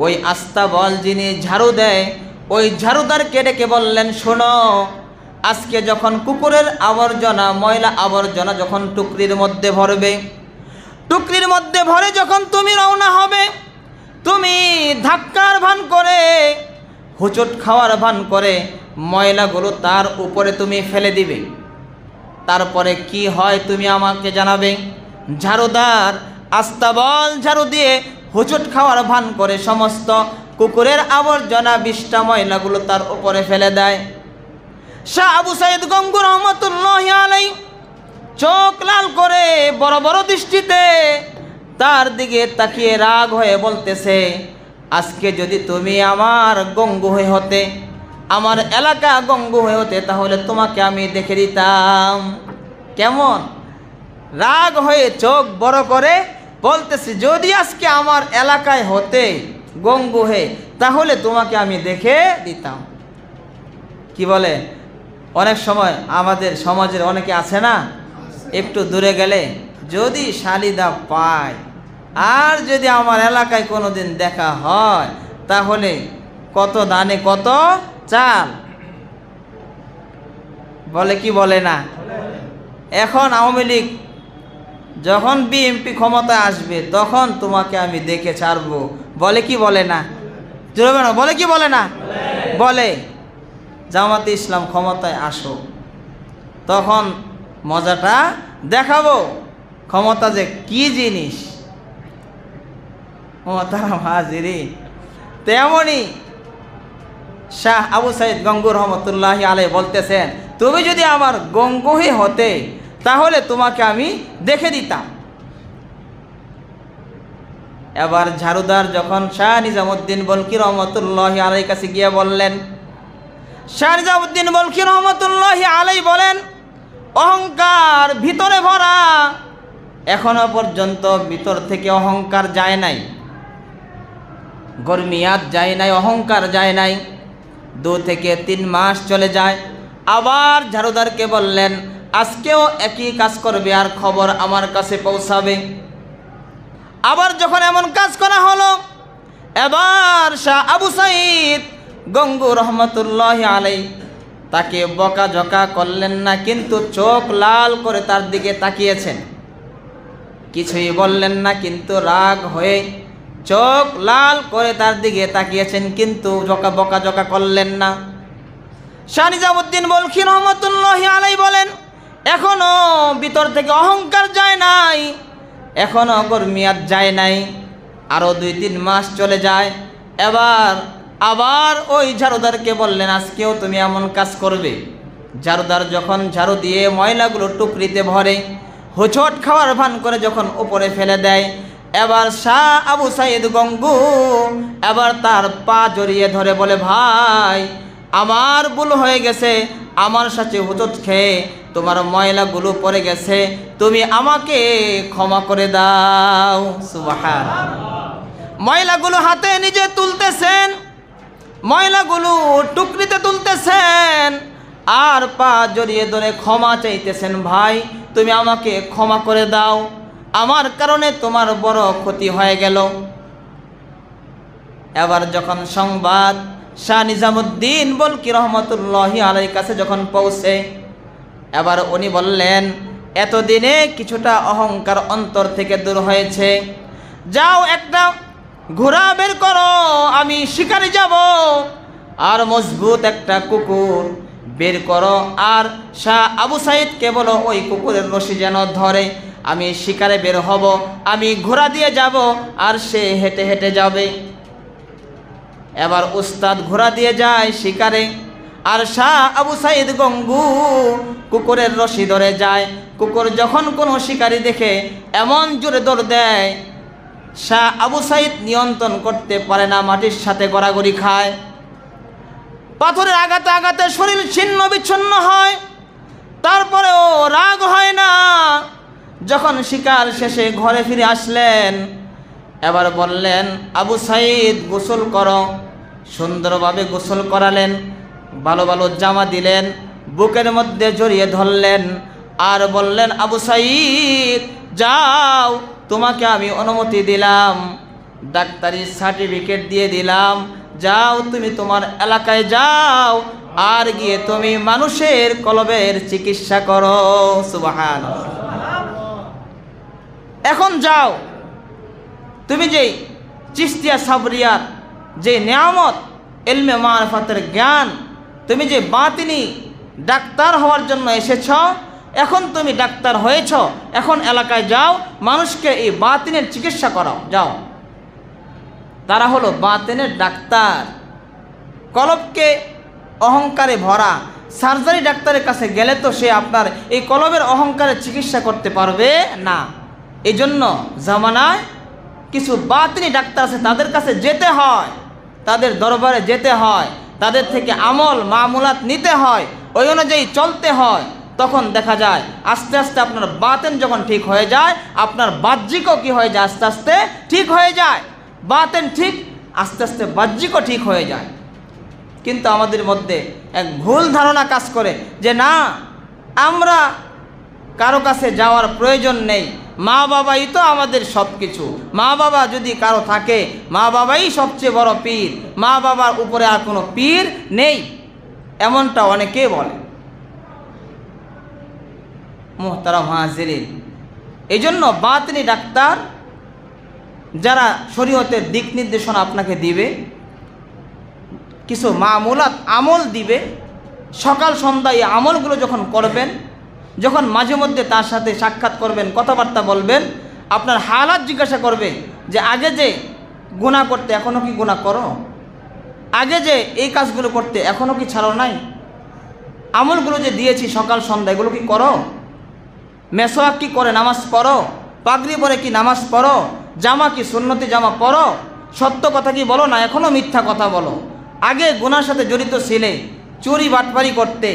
ওই আস্তাবল যিনি ঝাড়ু দেয়, ওই ঝাড়ুদারকে ডেকে বললেন, শোনো, আজকে যখন কুকুরের আবর্জনা, ময়লা আবর্জনা যখন টুকরির মধ্যে ভরবে, টুকরির মধ্যে ভরে যখন তুমি রওনা হবে, তুমি ধাক্কার ভান করে, হুচট খাওয়ার ভান করে ময়লাগুলো তার উপরে তুমি ফেলে দিবে। তারপরে কি হয় তুমি আমাকে জানাবে। ঝাড়ুদার আস্তাবল ঝাড়ু দিয়ে হুচট খাওয়ার ভান করে সমস্ত কুকুরের আবর্জনা, বিষ্ঠা, ময়লাগুলো তার উপরে ফেলে দেয়। শাহ আবু সাইদ গঙ্গুর রহমতুল্লাহি আলাইহি চোখ লাল করে বড় বড় দৃষ্টিতে তার দিকে তাকিয়ে রাগ হয়ে বলতেছে, আজকে যদি তুমি আমার গঙ্গু হয়ে হতে, আমার এলাকা গঙ্গু হয়ে হতে, তাহলে তোমাকে আমি দেখে দিতাম। কেমন রাগ হয়ে চোখ বড় করে বলতেছে, যদি আজকে আমার এলাকায় হতে গঙ্গু হয়ে, তাহলে তোমাকে আমি দেখে দিতাম। কি বলে, অনেক সময় আমাদের সমাজের অনেকে আছে না, একটু দূরে গেলে যদি শালিদা পায় আর যদি আমার এলাকায় কোনো দিন দেখা হয়, তাহলে কত ধানে কত চাল বলে, কি বলে না? এখন আওয়ামী লীগ যখন বিএনপি ক্ষমতায় আসবে, তখন তোমাকে আমি দেখে ছাড়বো, বলে কি বলে না? জোরে না, বলে কি বলে না? বলে। জামাতে ইসলাম ক্ষমতায় আসো, তখন মজাটা দেখাবো, ক্ষমতা যে কি জিনিস। মোহতারাম হাজিরিন, তেমনি শাহ আবু সাইদ গঙ্গুর রহমতুল্লাহি আলাইহি বলতেছেন, তুমি যদি আমার গঙ্গুই হতে, তাহলে তোমাকে আমি দেখে দিতাম। এবার ঝাড়ুদার যখন শাহ নিজামুদ্দিন বলকি রহমতুল্লাহি আলাইহির কাছে গিয়ে বললেন, শাহ নিজামুদ্দিন বলকি রহমতুল্লাহি আলাইহি বলেন, অহংকার ভিতরে ভরা, এখনো পর্যন্ত ভিতর থেকে অহংকার যায় নাই, গরমিয়াত যায় নাই, অহংকার যায় নাই। 2 থেকে 3 মাস চলে যায়। আবার ঝাড়ুদারকে বললেন, আজকেও একই কাজ করবে আর খবর আমার কাছে পৌঁছাবে। আবার যখন এমন কাজ করা হলো, এবার শাহ আবু সাইদ গঙ্গু রহমতুল্লাহি আলাইহি তাকে বকাঝকা করলেন না, কিন্তু চোখ লাল করে তার দিকে তাকিয়েছেন, কিছুই বললেন না, কিন্তু রাগ হয়ে চোখ লাল করে তার দিকে তাকিয়েছেন, কিন্তু বকাঝকা করলেন না। শাহ নিজামুদ্দিন বলখি রহমতুল্লাহি আলাইহি বলেন, এখনো ভিতর থেকে অহংকার যায় নাই, এখনো গরমিয়াত যায় নাই। আরো 2-3 মাস চলে যায়। এবার আবার ওই ঝাড়ুদারকে বললেন, আজকেও তুমি এমন কাজ করবে? ঝাড়ুদার যখন ঝাড়ু দিয়ে ময়লাগুলো টুকরিতে ভরে হোঁচট খাওয়ার ভান করে যখন উপরে ফেলে দেয়, এবার শাহ আবু সাইদ গঙ্গু এবার তার পা জড়িয়ে ধরে বলে, ভাই আমার ভুল হয়ে গেছে, আমার সাথে হোঁচট খেয়ে তোমার ময়লাগুলো পড়ে গেছে, তুমি আমাকে ক্ষমা করে দাও। সুবহানাল্লাহ। ময়লাগুলো হাতে নিজে তুলতেছেন, ময়লাগুলো টুকরিতে তুলতেছেন, আর পা জড়িয়ে ধরে ক্ষমা চাইতেছেন, ভাই তুমি আমাকে ক্ষমা করে দাও, আমার কারণে তোমার বড় ক্ষতি হয়ে গেল। এবার যখন সংবাদ শাহ নিজামুদ্দিন বলকি রহমতুল্লাহি আলাইহির কাছে যখন পৌঁছে, এবার উনি বললেন, এতদিনে কিছুটা অহংকার অন্তর থেকে দূর হয়েছে, যাও একটা ঘোড়া বের করো, আমি শিকারে যাব, আর মজবুত একটা কুকুর বের করো, আর শাহ আবু সাইদকে বলো ওই কুকুরের রশি যেন ধরে, আমি শিকারে বের হব, আমি ঘোড়া দিয়ে যাব আর সে হেঁটে হেঁটে যাবে। এবার উস্তাদ ঘোড়া দিয়ে যায় শিকারে, আর শাহ আবু সাইদ গঙ্গু কুকুরের রশি ধরে যায়। কুকুর যখন কোনো শিকারি দেখে এমন জোরে দৌড় দেয়, শাহ আবু সাইদ নিয়ন্ত্রণ করতে পারে না, মাটির সাথে গড়াগড়ি খায়, পাথরের আঘাতে আঘাতে শরীর ছিন্ন বিচ্ছিন্ন হয়, তারপরেও রাগ হয় না। যখন শিকার শেষে ঘরে ফিরে আসলেন, এবার বললেন, আবু সাইদ গোসল করো, সুন্দরভাবে গোসল করালেন, ভালো ভালো জামা দিলেন, বুকের মধ্যে জড়িয়ে ধরলেন, আর বললেন, আবু সাইদ যাও, তোমাকে আমি অনুমতি দিলাম, ডাক্তারি সার্টিফিকেট দিয়ে দিলাম, যাও তুমি তোমার এলাকায় যাও, আর গিয়ে তুমি মানুষের কলবের চিকিৎসা করো। সুবহানাল্লাহ। এখন যাও, তুমি যেই চিশতিয়া সাবরিয়ার যে নিয়ামত ইলমে মারিফাতের জ্ঞান, তুমি যে বাতিনি ডাক্তার হওয়ার জন্য এসেছ, এখন তুমি ডাক্তার হয়েছ, এখন এলাকায় যাও, মানুষকে এই বাতিনের চিকিৎসা করাও, যাও। তারা হলো বাতিনের ডাক্তার। কলবকে অহংকারে ভরা সার্জারি ডাক্তারের কাছে গেলে তো সে আপনার এই কলবের অহংকারের চিকিৎসা করতে পারবে না। এই জন্য জামানায় কিছু বাতিনি ডাক্তার আছে, তাদের কাছে যেতে হয়, তাদের দরবারে যেতে হয়, তাদের থেকে আমল মামুলাত নিতে হয়, ওই অনুযায়ী চলতে হয়। তখন দেখা যায় আস্তে আস্তে আপনার বাতেন যখন ঠিক হয়ে যায়, আপনার বাহ্যিকও কি হয়ে যায়, আস্তে আস্তে ঠিক হয়ে যায়। বাতেন ঠিক, আস্তে আস্তে বাহ্যিকও ঠিক হয়ে যায়। কিন্তু আমাদের মধ্যে এক ভুল ধারণা কাজ করে যে না, আমরা কারো কাছে যাওয়ার প্রয়োজন নেই, মা বাবাই তো আমাদের সব কিছু, মা বাবা যদি কারো থাকে, মা বাবাই সবচেয়ে বড় পীর, মা বাবার উপরে আর কোনো পীর নেই, এমনটা অনেকে বলে। মুহতারাম হাজিরিন, এই জন্য বাতিনি ডাক্তার যারা শরীয়তের দিক নির্দেশনা আপনাকে দিবে, কিছু মামুলাত আমল দিবে, সকাল সন্ধ্যা এই আমলগুলো যখন করবেন, যখন মাঝে মধ্যে তার সাথে সাক্ষাৎ করবেন, কথাবার্তা বলবেন, আপনার হালাত জিজ্ঞাসা করবে যে আগে যে গুনাহ করতে এখনও কি গুনাহ করো, আগে যে এই কাজগুলো করতে এখনও কি ছাড়ো নাই, আমলগুলো যে দিয়েছি সকাল সন্ধ্যা এগুলো কি করো, মেসওয়াক কি করে নামাজ পড়ো, পাগড়ি পরে কি নামাজ পড়ো, জামা কি সুন্নতি জামা পরো, সত্য কথা কি বলো না এখনও মিথ্যা কথা বলো, আগে গুনার সাথে জড়িত ছিলে, চুরি বাটপারি করতে,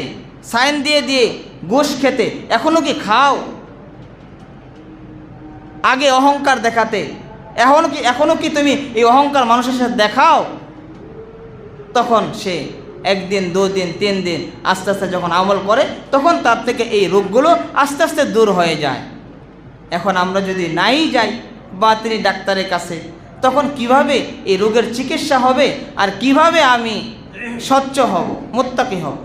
সাইন দিয়ে দিয়ে ঘুষ খেতে, এখনও কি খাও, আগে অহংকার দেখাতে এখনও কি তুমি এই অহংকার মানুষের সাথে দেখাও। তখন সে একদিন দুদিন তিন দিন আস্তে আস্তে যখন আমল করে, তখন তার থেকে এই রোগগুলো আস্তে আস্তে দূর হয়ে যায়। এখন আমরা যদি নাই যাই বাতিনি ডাক্তারের কাছে, তখন কিভাবে এই রোগের চিকিৎসা হবে, আর কিভাবে আমি স্বচ্ছ হব, মুত্তাকি হব।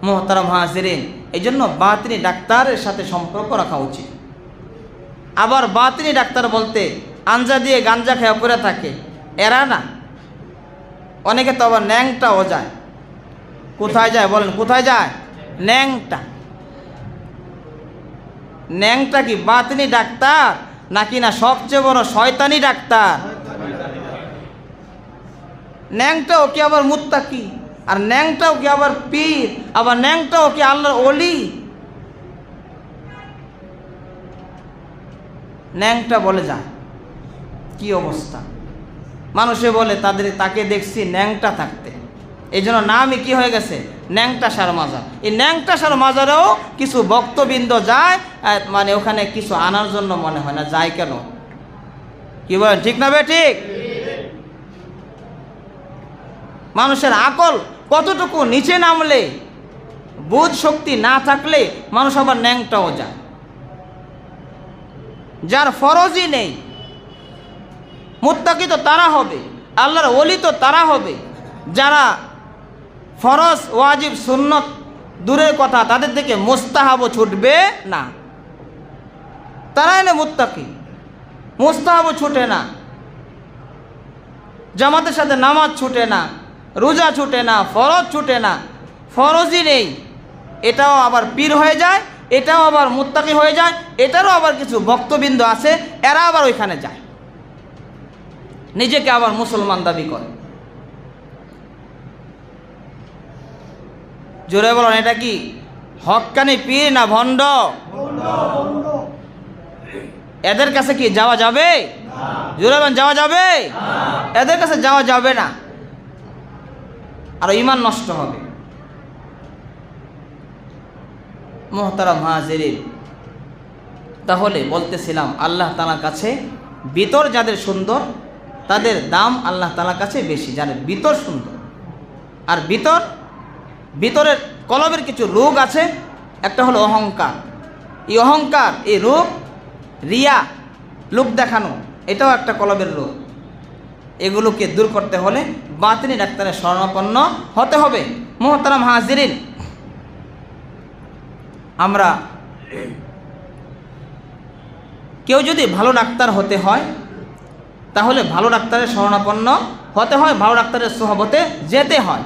মুহতারাম হাজিরিন, এই জন্য বাতিনি ডাক্তারের সাথে সম্পর্ক রাখা উচিত। আবার বাতিনি ডাক্তার বলতে আঞ্জা দিয়ে গাঞ্জা খেয়ে পড়ে থাকে এরা না, অনেকে তো আবার ন্যাংটাও যায়। কোথায় যায় বলেন, কোথায় যায়? ন্যাংটা। ন্যাংটা কি বাতিনি ডাক্তার নাকি না সবচেয়ে বড় শয়তানি ডাক্তার? ন্যাংটাও কি আবার মুত্তাকি, আর ন্যাংটাও কি আবার পীর, আবার ন্যাংটাও কি আল্লাহর ওলি। ন্যাংটা বলে যায়, কি অবস্থা। মানুষে বলে তাকে দেখছি ন্যাংটা থাকতে, এই জন্য নামই কি হয়ে গেছে, ন্যাংটা সার মাজার। এই ন্যাংটা সার মাজারেও কিছু ভক্তবৃন্দ যায়, মানে ওখানে কিছু আনার জন্য মনে হয় না, যায় কেন? কি বলেন, ঠিক না বে ঠিক? মানুষের আকল কতটুকু নিচে নামলে, বোধ শক্তি না থাকলে মানুষ আবার ন্যাংটাও যায়। যার ফরজই নেই, মুত্তাকি তো তারা হবে, আল্লাহর ওলি তো তারা হবে যারা ফরজ ওয়াজিব সুন্নত দূরের কথা, তাদের থেকে মুস্তাহাবও ছুটবে না, তারাই না মুত্তাকি। মুস্তাহাবও ছুটে না, জামাতের সাথে নামাজ ছুটে না, রোজা ছুটে না, ফরজ ছুটে না, ফরজই নেই, এটাও আবার পীর হয়ে যায়, এটাও আবার মুত্তাকি হয়ে যায়। এটারও আবার কিছু ভক্তবৃন্দ আছে, এরা আবার ওইখানে যায়, নিজেকে আবার মুসলমান দাবি করে। জোরে বলেন, এটা কি হক্কানি পীর না ভণ্ড? এদের কাছে কি যাওয়া যাবে? জোরে বলেন, যাওয়া যাবে? এদের কাছে যাওয়া যাবে না, আর ঈমান নষ্ট হবে। মুহতারাম হাজিরিন, তাহলে বলতেছিলাম আল্লাহ তাআলার কাছে ভিতর যাদের সুন্দর তাদের দাম আল্লাহ তাআলার কাছে বেশি, যাদের ভিতর সুন্দর। আর ভিতরের কলবের কিছু রোগ আছে, একটা হলো অহংকার। এই অহংকার, এই রোগ, রিয়া, লোক দেখানো, এটাও একটা কলবের রোগ। এগুলোকে দূর করতে হলে বাতিনি ডাক্তারের শরণাপন্ন হতে হবে। মুহতারাম হাজিরিন, আমরা কেউ যদি ভালো ডাক্তার হতে হয় তাহলে ভালো ডাক্তারের শরণাপন্ন হতে হয়, ভালো ডাক্তারের সোহবতে যেতে হয়।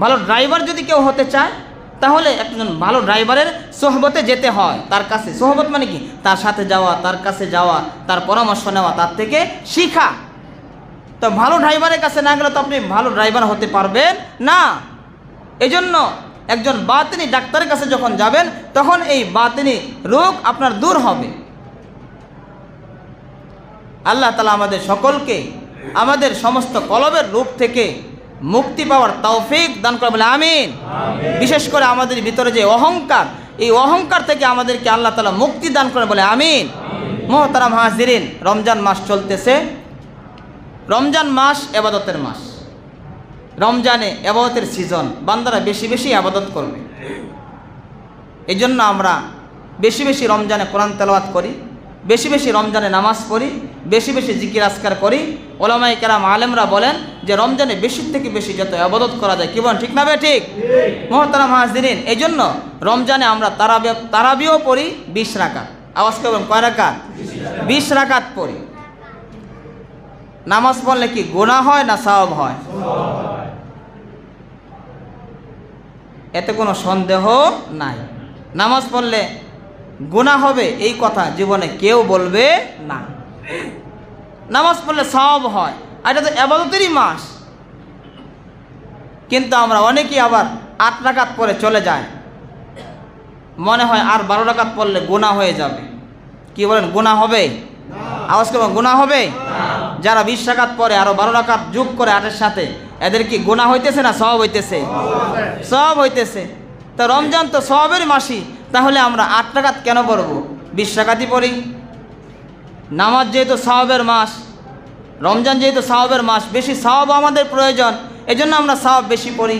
ভালো ড্রাইভার যদি কেউ হতে চায় তাহলে একজন ভালো ড্রাইভারের সোহবতে যেতে হয়, তার কাছে। সোহবত মানে কি? তার সাথে যাওয়া, তার কাছে যাওয়া, তার পরামর্শ নেওয়া, তার থেকে শিখা। তো ভালো ড্রাইভারের কাছে না গেলে তো আপনি ভালো ড্রাইভার হতে পারবেন না। এজন্য একজন বাতিনি ডাক্তারের কাছে যখন যাবেন তখন এই বাতিনি রোগ আপনার দূর হবে। আল্লাহ তাআলা আমাদের সকলকে আমাদের সমস্ত কলবের রোগ থেকে মুক্তি পাওয়ার তৌফিক দান করে বলে আমিন। বিশেষ করে আমাদের ভিতরে যে অহংকার, এই অহংকার থেকে আমাদেরকে আল্লাহ তাআলা মুক্তি দান করে বলে আমিন। মুহতারাম হাজিরিন, রমজান মাস চলতেছে। রমজান মাস ইবাদতের মাস, রমজানে ইবাদতের সিজন, বান্দারা বেশি বেশি ইবাদত করবে। এই জন্য আমরা বেশি বেশি রমজানে কোরআন তেলাওয়াত করি, বেশি বেশি রমজানে নামাজ পড়ি, বেশি বেশি জিকির আজকার করি। ওলামায়ে কেরাম আলেমরা বলেন যে রমজানে বেশি থেকে বেশি যত ইবাদত করা যায়, কি বলেন, ঠিক না বে ঠিক? মুহতারাম হাজিরিন, এই জন্য রমজানে আমরা তারাবিও পড়ি 20 রাকাত। আওয়াজ করবেন, কয় রাকাত? 20 রাকাত পড়ি। নামাজ পড়লে কি গুনাহ হয় না সওয়াব হয়? এতে কোনো সন্দেহ নাই। নামাজ পড়লে গুনাহ হবে এই কথা জীবনে কেউ বলবে না। নামাজ পড়লে সওয়াব হয়, এটা তো ইবাদতেরই মাস। কিন্তু আমরা অনেকেই আবার 8 রাকাত পড়ে চলে যায়, মনে হয় আর 12 রাকাত পড়লে গুনাহ হয়ে যাবে। কি বলেন, গুনাহ হবে? আওয়াজ করবেন, গুনাহ হবে? যারা 20 রাকাত পড়ে আরো 12 রাকাত যোগ করে 8-এর সাথে, এদের কি গুনাহ হইতেছে না সওয়াব হইতেছে? সওয়াব হইতেছে। তো রমজান তো সওয়াবের মাসই, তাহলে আমরা 8 রাকাত কেন পড়ব? 20 রাকাতই পড়ি। নামাজ যেহেতু সওয়াবের মাস, রমজান যেহেতু সওয়াবের মাস, বেশি সওয়াব আমাদের প্রয়োজন, এজন্য আমরা সওয়াব বেশি পড়ি।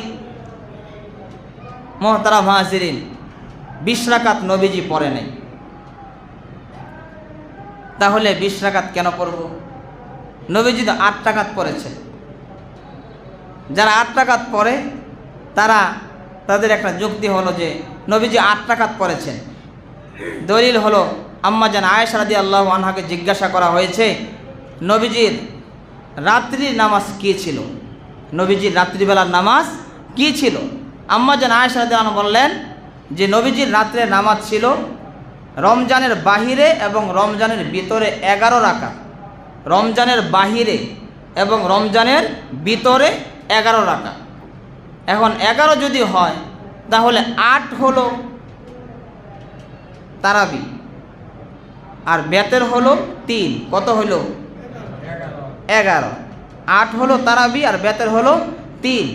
মুহতারাম হাজিরিন, 20 রাকাত নবীজি পড়ে নাই, তাহলে 20 রাকাত কেন পড়ব? নবীজি তো 8 রাকাত পড়েছে। যারা 8 রাকাত পড়ে তাদের একটা যুক্তি হলো যে নবীজি 8 রাকাত পড়েছেন। দলিল হলো আম্মা জান আয়েশা রাদিয়াল্লাহু আনহাকে জিজ্ঞাসা করা হয়েছে নবীজির রাত্রির নামাজ কী ছিল, নবীজির রাত্রিবেলার নামাজ কী ছিল। আম্মা জান আয়েশা রাদিয়াল্লাহু আনহা বললেন যে নবীজির রাত্রের নামাজ ছিল রমজানের বাহিরে এবং রমজানের ভিতরে 11 রাকাত। রমজানের বাহিরে এবং রমজানের ভিতরে 11 রাকাত। এখন 11 যদি হয় তাহলে 8 হলো তারাবি আর বেতের হলো 3, কত হলো 11। 8 হলো তারাবি আর বেতের হলো 3,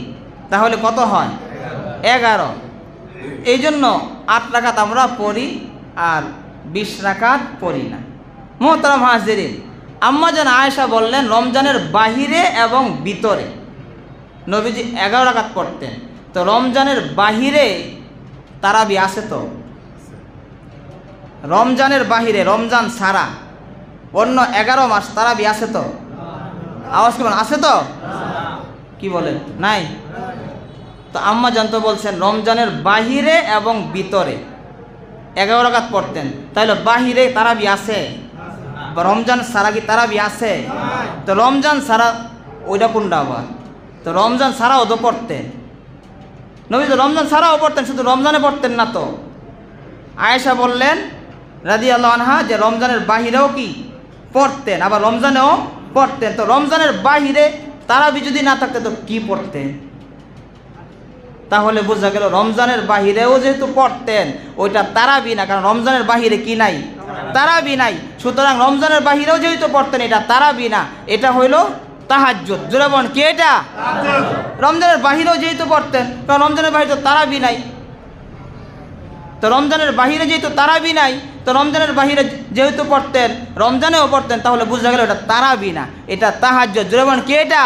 তাহলে কত হয় 11। এই জন্য 8 রাকাত আমরা পড়ি আর 20 রাকাত পড়ি না। মুহতারাম হাজিরিন, আম্মা জান আয়েশা বললেন রমজানের বাহিরে এবং ভিতরে নবীজি 11 রাকাত পড়তেন। তো রমজানের বাহিরে তারাবি আছে তো? রমজানের বাহিরে, রমজান ছাড়া অন্য 11 মাস তারাবি আছে তো? আওয়াজ করুন, আছে তো? কি বলেন নাই? তো আম্মা জান তো বলছেন রমজানের বাহিরে এবং ভিতরে 11 রাকাত পড়তেন। তাহলে বাহিরে তারাবি আছে, রমজান ছাড়া কি তারাবি আছে? তো রমজান ছাড়া ওইটা কোনটা আবার? তো রমজান ছাড়াও তো পড়তেন নবী, তো রমজান ছাড়াও পড়তেন, শুধু রমজানে পড়তেন না তো। আয়েশা বললেন রাদিয়াল্লাহু আনহা যে রমজানের বাহিরেও কি পড়তেন, আবার রমজানেও পড়তেন। তো রমজানের বাহিরে তারাবি যদি না থাকতে তো কি পড়তেন? তাহলে বোঝা গেল রমজানের বাহিরেও যেহেতু পড়তেন ওইটা তারাবি না, কারণ রমজানের বাহিরে কি নাই? তারাবি নাই। সুতরাং রমজানের বাহিরেও যেহেতু পড়তেন এটা তারাবি না, এটা হইল তাহাজ্জুদ। জোরে বলেন কি এটা? রমজানের বাহিরেও যেহেতু পড়তেন, কারণ রমজানের বাহিরে তো তারাবি নাই। তো রমজানের বাহিরে যেহেতু তারাবি নাই, তো রমজানের বাহিরে যেহেতু পড়তেন, রমজানেও পড়তেন, তাহলে বোঝা গেল এটা তারাবি না, এটা তাহাজ্জুদ। জোরে বলেন কি এটা?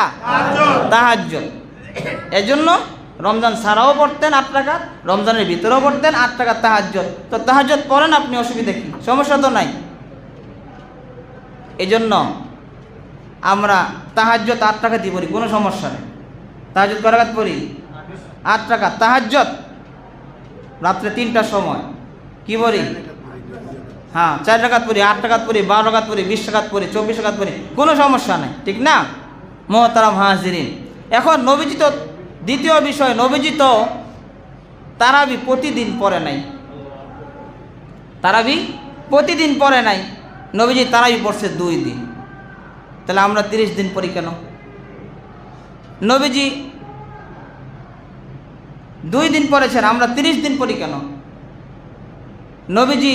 তাহাজ্জুদ। এজন্য রমজান ছাড়াও পড়তেন 8 রাকাত, রমজানের ভিতরেও পড়তেন 8 রাকাত তাহাজ্জুদ। তো তাহাজ্জুদ পড়েন আপনি, অসুবিধা কি? সমস্যা তো নাই। এজন্য আমরা তাহাজ্জুদ 8 রাকাতই পড়ি, কোনো সমস্যা নেই। তাহাজ্জুদ কয় রাকাত পড়ি? 8 রাকাত। তাহাজ্জুদ রাত্রে 3টার সময় কি পড়ি? হ্যাঁ, 4 রাকাত পড়ি, 8 রাকাত পড়ি, 12 রাকাত পড়ি, 20 রাকাত পড়ি, 24 রাকাত পড়ি, কোনো সমস্যা নেই, ঠিক না? মুহতারাম হাজিরিন, এখন নবীজি তো দ্বিতীয় বিষয়, নবীজি তো তারাবি প্রতিদিন পড়ে নাই। তারাবি প্রতিদিন পড়ে নাই, নবীজি তারাবি পড়ছে 2 দিন। তাহলে আমরা 30 দিন পড়ি কেন? নবীজি 2 দিন পড়েছেন, আমরা 30 দিন পড়ি কেন? নবীজি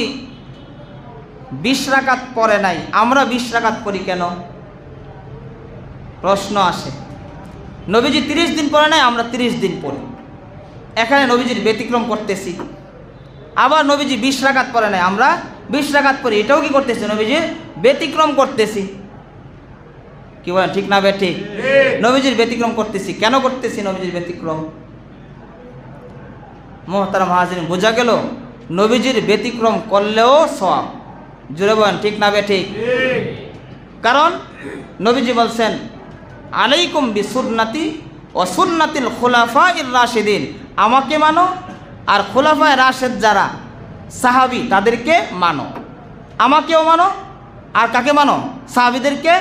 20 রাকাত পড়ে নাই, আমরা 20 রাকাত পড়ি কেন? প্রশ্ন আসে। নবীজি 30 দিন পড়ে নাই, আমরা 30 দিন পড়ি। এখানে নবীজির ব্যতিক্রম করতেছি। আবার নবীজি 20 রাকাত পড়ে নাই, আমরা 20 রাকাত পড়ি, এটাও কি করতেছি? নবীজির ব্যতিক্রম করতেছি। কি বলেন, ঠিক না বেঠিক? নবীজির ব্যতিক্রম করতেছি। কেন করতেছি নবীজির ব্যতিক্রম? মুহতারাম হাজিরিন, বোঝা গেল নবীজির ব্যতিক্রম করলেও সওয়াব। জোরে বলেন ঠিক না বেঠিক? কারণ নবীজি বলছেন আলাইকুম বিসুন্নতি ও সুন্নাতিল খুলাফায়ে রাশিদিন, আমাকে মানো আর খুলাফায়ে রাশিদ যারা সাহাবী তাদেরকে মানো। আমাকেও মানো আর কাকে মানো? সাহাবীদেরকে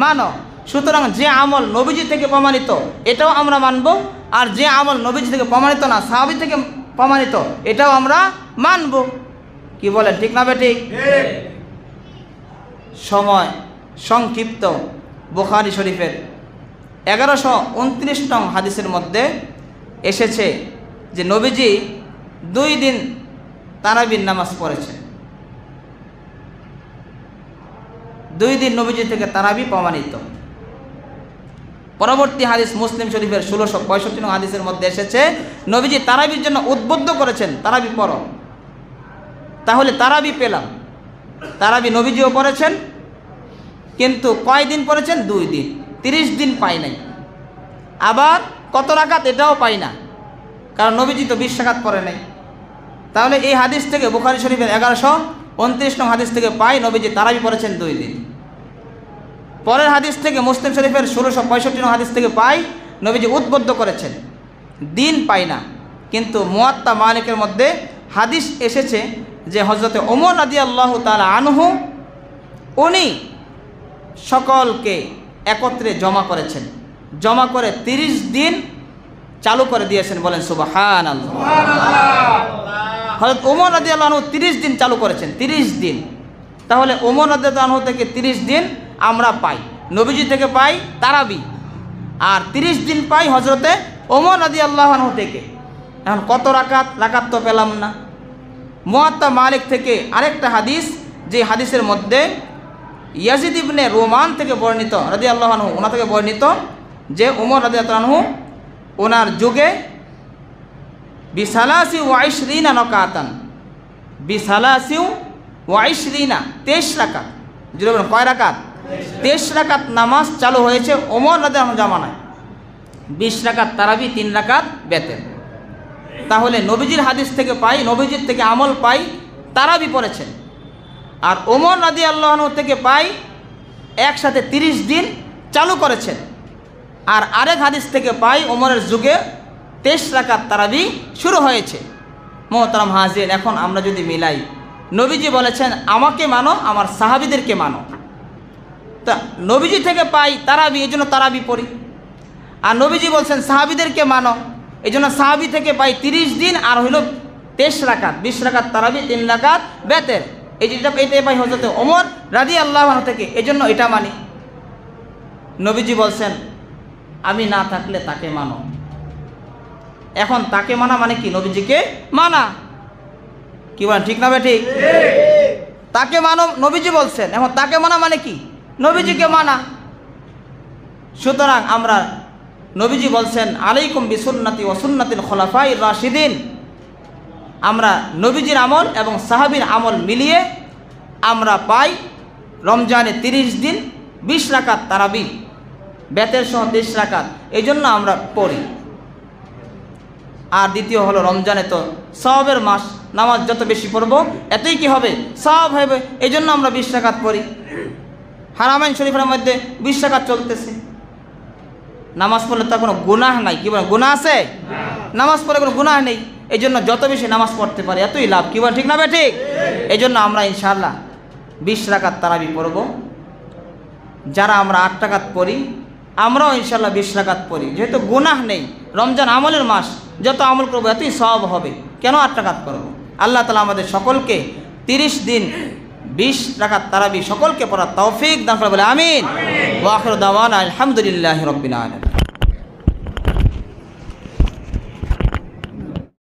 মানো। সুতরাং যে আমল নবীজি থেকে প্রমাণিত এটাও আমরা মানব, আর যে আমল নবীজি থেকে প্রমাণিত না, সাহাবী থেকে প্রমাণিত, এটাও আমরা মানব। কি বলেন, ঠিক না বেঠিক? সময় সংক্ষিপ্ত। বুখারী শরীফের 1129 নং হাদিসের মধ্যে এসেছে যে নবীজি 2 দিন তারাবির নামাজ পড়েছেন। 2 দিন নবীজি থেকে তারাবি প্রমাণিত। পরবর্তী হাদিস মুসলিম শরীফের 1665 নং হাদিসের মধ্যে এসেছে নবীজি তারাবির জন্য উদ্বুদ্ধ করেছেন, তারাবি পড়ো। তাহলে তারাবি পেলাম, তারাবি নবীজিও পড়েছেন, কিন্তু কয় দিন পড়েছেন? 2 দিন। 30 দিন পাই নাই। আবার কত রাকাত? এটাও পাই না, কারণ নবীজি তো 20 রাকাত পড়ে নাই। তাহলে এই হাদিস থেকে, বুখারী শরীফের 1129 নং হাদিস থেকে পাই নবীজি তারাবি পড়েছেন 2 দিন। পরের হাদিস থেকে মুসলিম শরীফের 1665 নং হাদিস থেকে পাই নবীজি উদ্বুদ্ধ করেছেন, দিন পাই না। কিন্তু মুয়াত্তা মালিকের মধ্যে হাদিস এসেছে যে হযরতে ওমর রাদিয়াল্লাহু তাআলা আনহু উনি সকলকে একত্রে জমা করেছেন, জমা করে 30 দিন চালু করে দিয়েছেন। বলেন সুবহানাল্লাহ। হযরত ওমর রাদিয়াল্লাহু আনহু 30 দিন চালু করেছেন, 30 দিন। তাহলে ওমর রাদিয়াল্লাহু আনহু থেকে 30 দিন আমরা পাই। নবীজি থেকে পাই তারাবি, আর 30 দিন পাই হজরতে ওমর রাদিয়াল্লাহু আনহু থেকে। এখন কত রাকাত তো পেলাম না। মুয়াত্তা মালিক থেকে আরেকটা হাদিস, যে হাদিসের মধ্যে ইয়াজিদ ইবনে রোমান থেকে বর্ণিত রাদিয়াল্লাহু আনহু, ওনা থেকে বর্ণিত যে ওমর রাদিয়াল্লাহু আনহু ওনার যুগে বিসালাসি ওয়াইশরিনা রাকাতান, বিসালাসি ওয়াইশরিনা 23 রাকাত, জুড়ে বলেন কয় রাকাত? 23 রাকাত নামাজ চালু হয়েছে ওমর রাদিয়াল্লাহু আনহু জামানায়। 20 রাকাত তারাবি, 3 রাকাত বেতের। তাহলে নবীজির হাদিস থেকে পাই, নবীজির থেকে আমল পাই, তারাবি পড়েছেন। আর ওমর রাদিয়াল্লাহু আনহু থেকে পাই একসাথে 30 দিন চালু করেছেন। আর আরেক হাদিস থেকে পাই ওমরের যুগে 23 রাকাত তারাবি শুরু হয়েছে। মোহতারাম হাজির, এখন আমরা যদি মিলাই, নবীজি বলেছেন আমাকে মানো, আমার সাহাবীদেরকে মানো। তা নবীজি থেকে পাই তারাবি, এই জন্য তারাবি পড়ি। আর নবীজি বলছেন সাহাবীদেরকে মানো, এই জন্য সাহাবী থেকে পাই 30 দিন আর হইল 23 রাকাত, 20 রাকাত তারাবি, 3 রাকাত বেতের। এই যেটা এইটাই পাই হযরত ওমর রাদিয়াল্লাহু আনহু থেকে, এই জন্য এটা মানি। নবীজি বলছেন আমি না থাকলে তাকে মানো। এখন তাকে মানা মানে কি? নবীজিকে মানা। কি বলেন, ঠিক না ঠিক? তাকে মানো নবীজি বলছেন, এখন তাকে মানা মানে কি? নবীজিকে মানা। সুতরাং আমরা, নবীজি বলছেন আলাইকুম বিসুন্নতি ওয়া সুন্নাতিল খুলাফায়ে রাশিদিন, আমরা নবীজির আমল এবং সাহাবীর আমল মিলিয়ে আমরা পাই রমজানে 30 দিন 20 রাকাত তারাবি, বেতের সহ 23 রাকাত, এই জন্য আমরা পড়ি। আর দ্বিতীয় হলো রমজানে তো সওয়াবের মাস, নামাজ যত বেশি পড়ব এতই কি হবে? সওয়াব হবে, এই জন্য আমরা 20 রাকাত পড়ি। হারামাইন শরীফের মধ্যে 20 রাকাত চলতেছে। নামাজ পড়লে তার কোনো গুনাহ নাই। কি বলেন, গুনাহ আছে? নামাজ পড়লে কোনো গুনাহ নেই, এই জন্য যত বেশি নামাজ পড়তে পারি এতই লাভ। কি বলেন, ঠিক না ঠিক? এই জন্য আমরা ইনশাআল্লাহ 20 রাকাত তারাবি পড়ব। যারা আমরা 8 রাকাত পড়ি, আমরাও ইনশাআল্লাহ 20 রাকাত পড়ি। যেহেতু গুনাহ নেই, রমজান আমলের মাস, যত আমল করবো এতই সওয়াব হবে, কেন 8 রাকাত করব? আল্লাহ তাআলা আমাদের সকলকে 30 দিন 20 রাকাত তারাবি সকলকে পড়ার তৌফিক দান করে বলে আমিন। ওয়া আখিরু দাওয়ানা আলহামদুলিল্লাহি রাব্বিল আলামিন।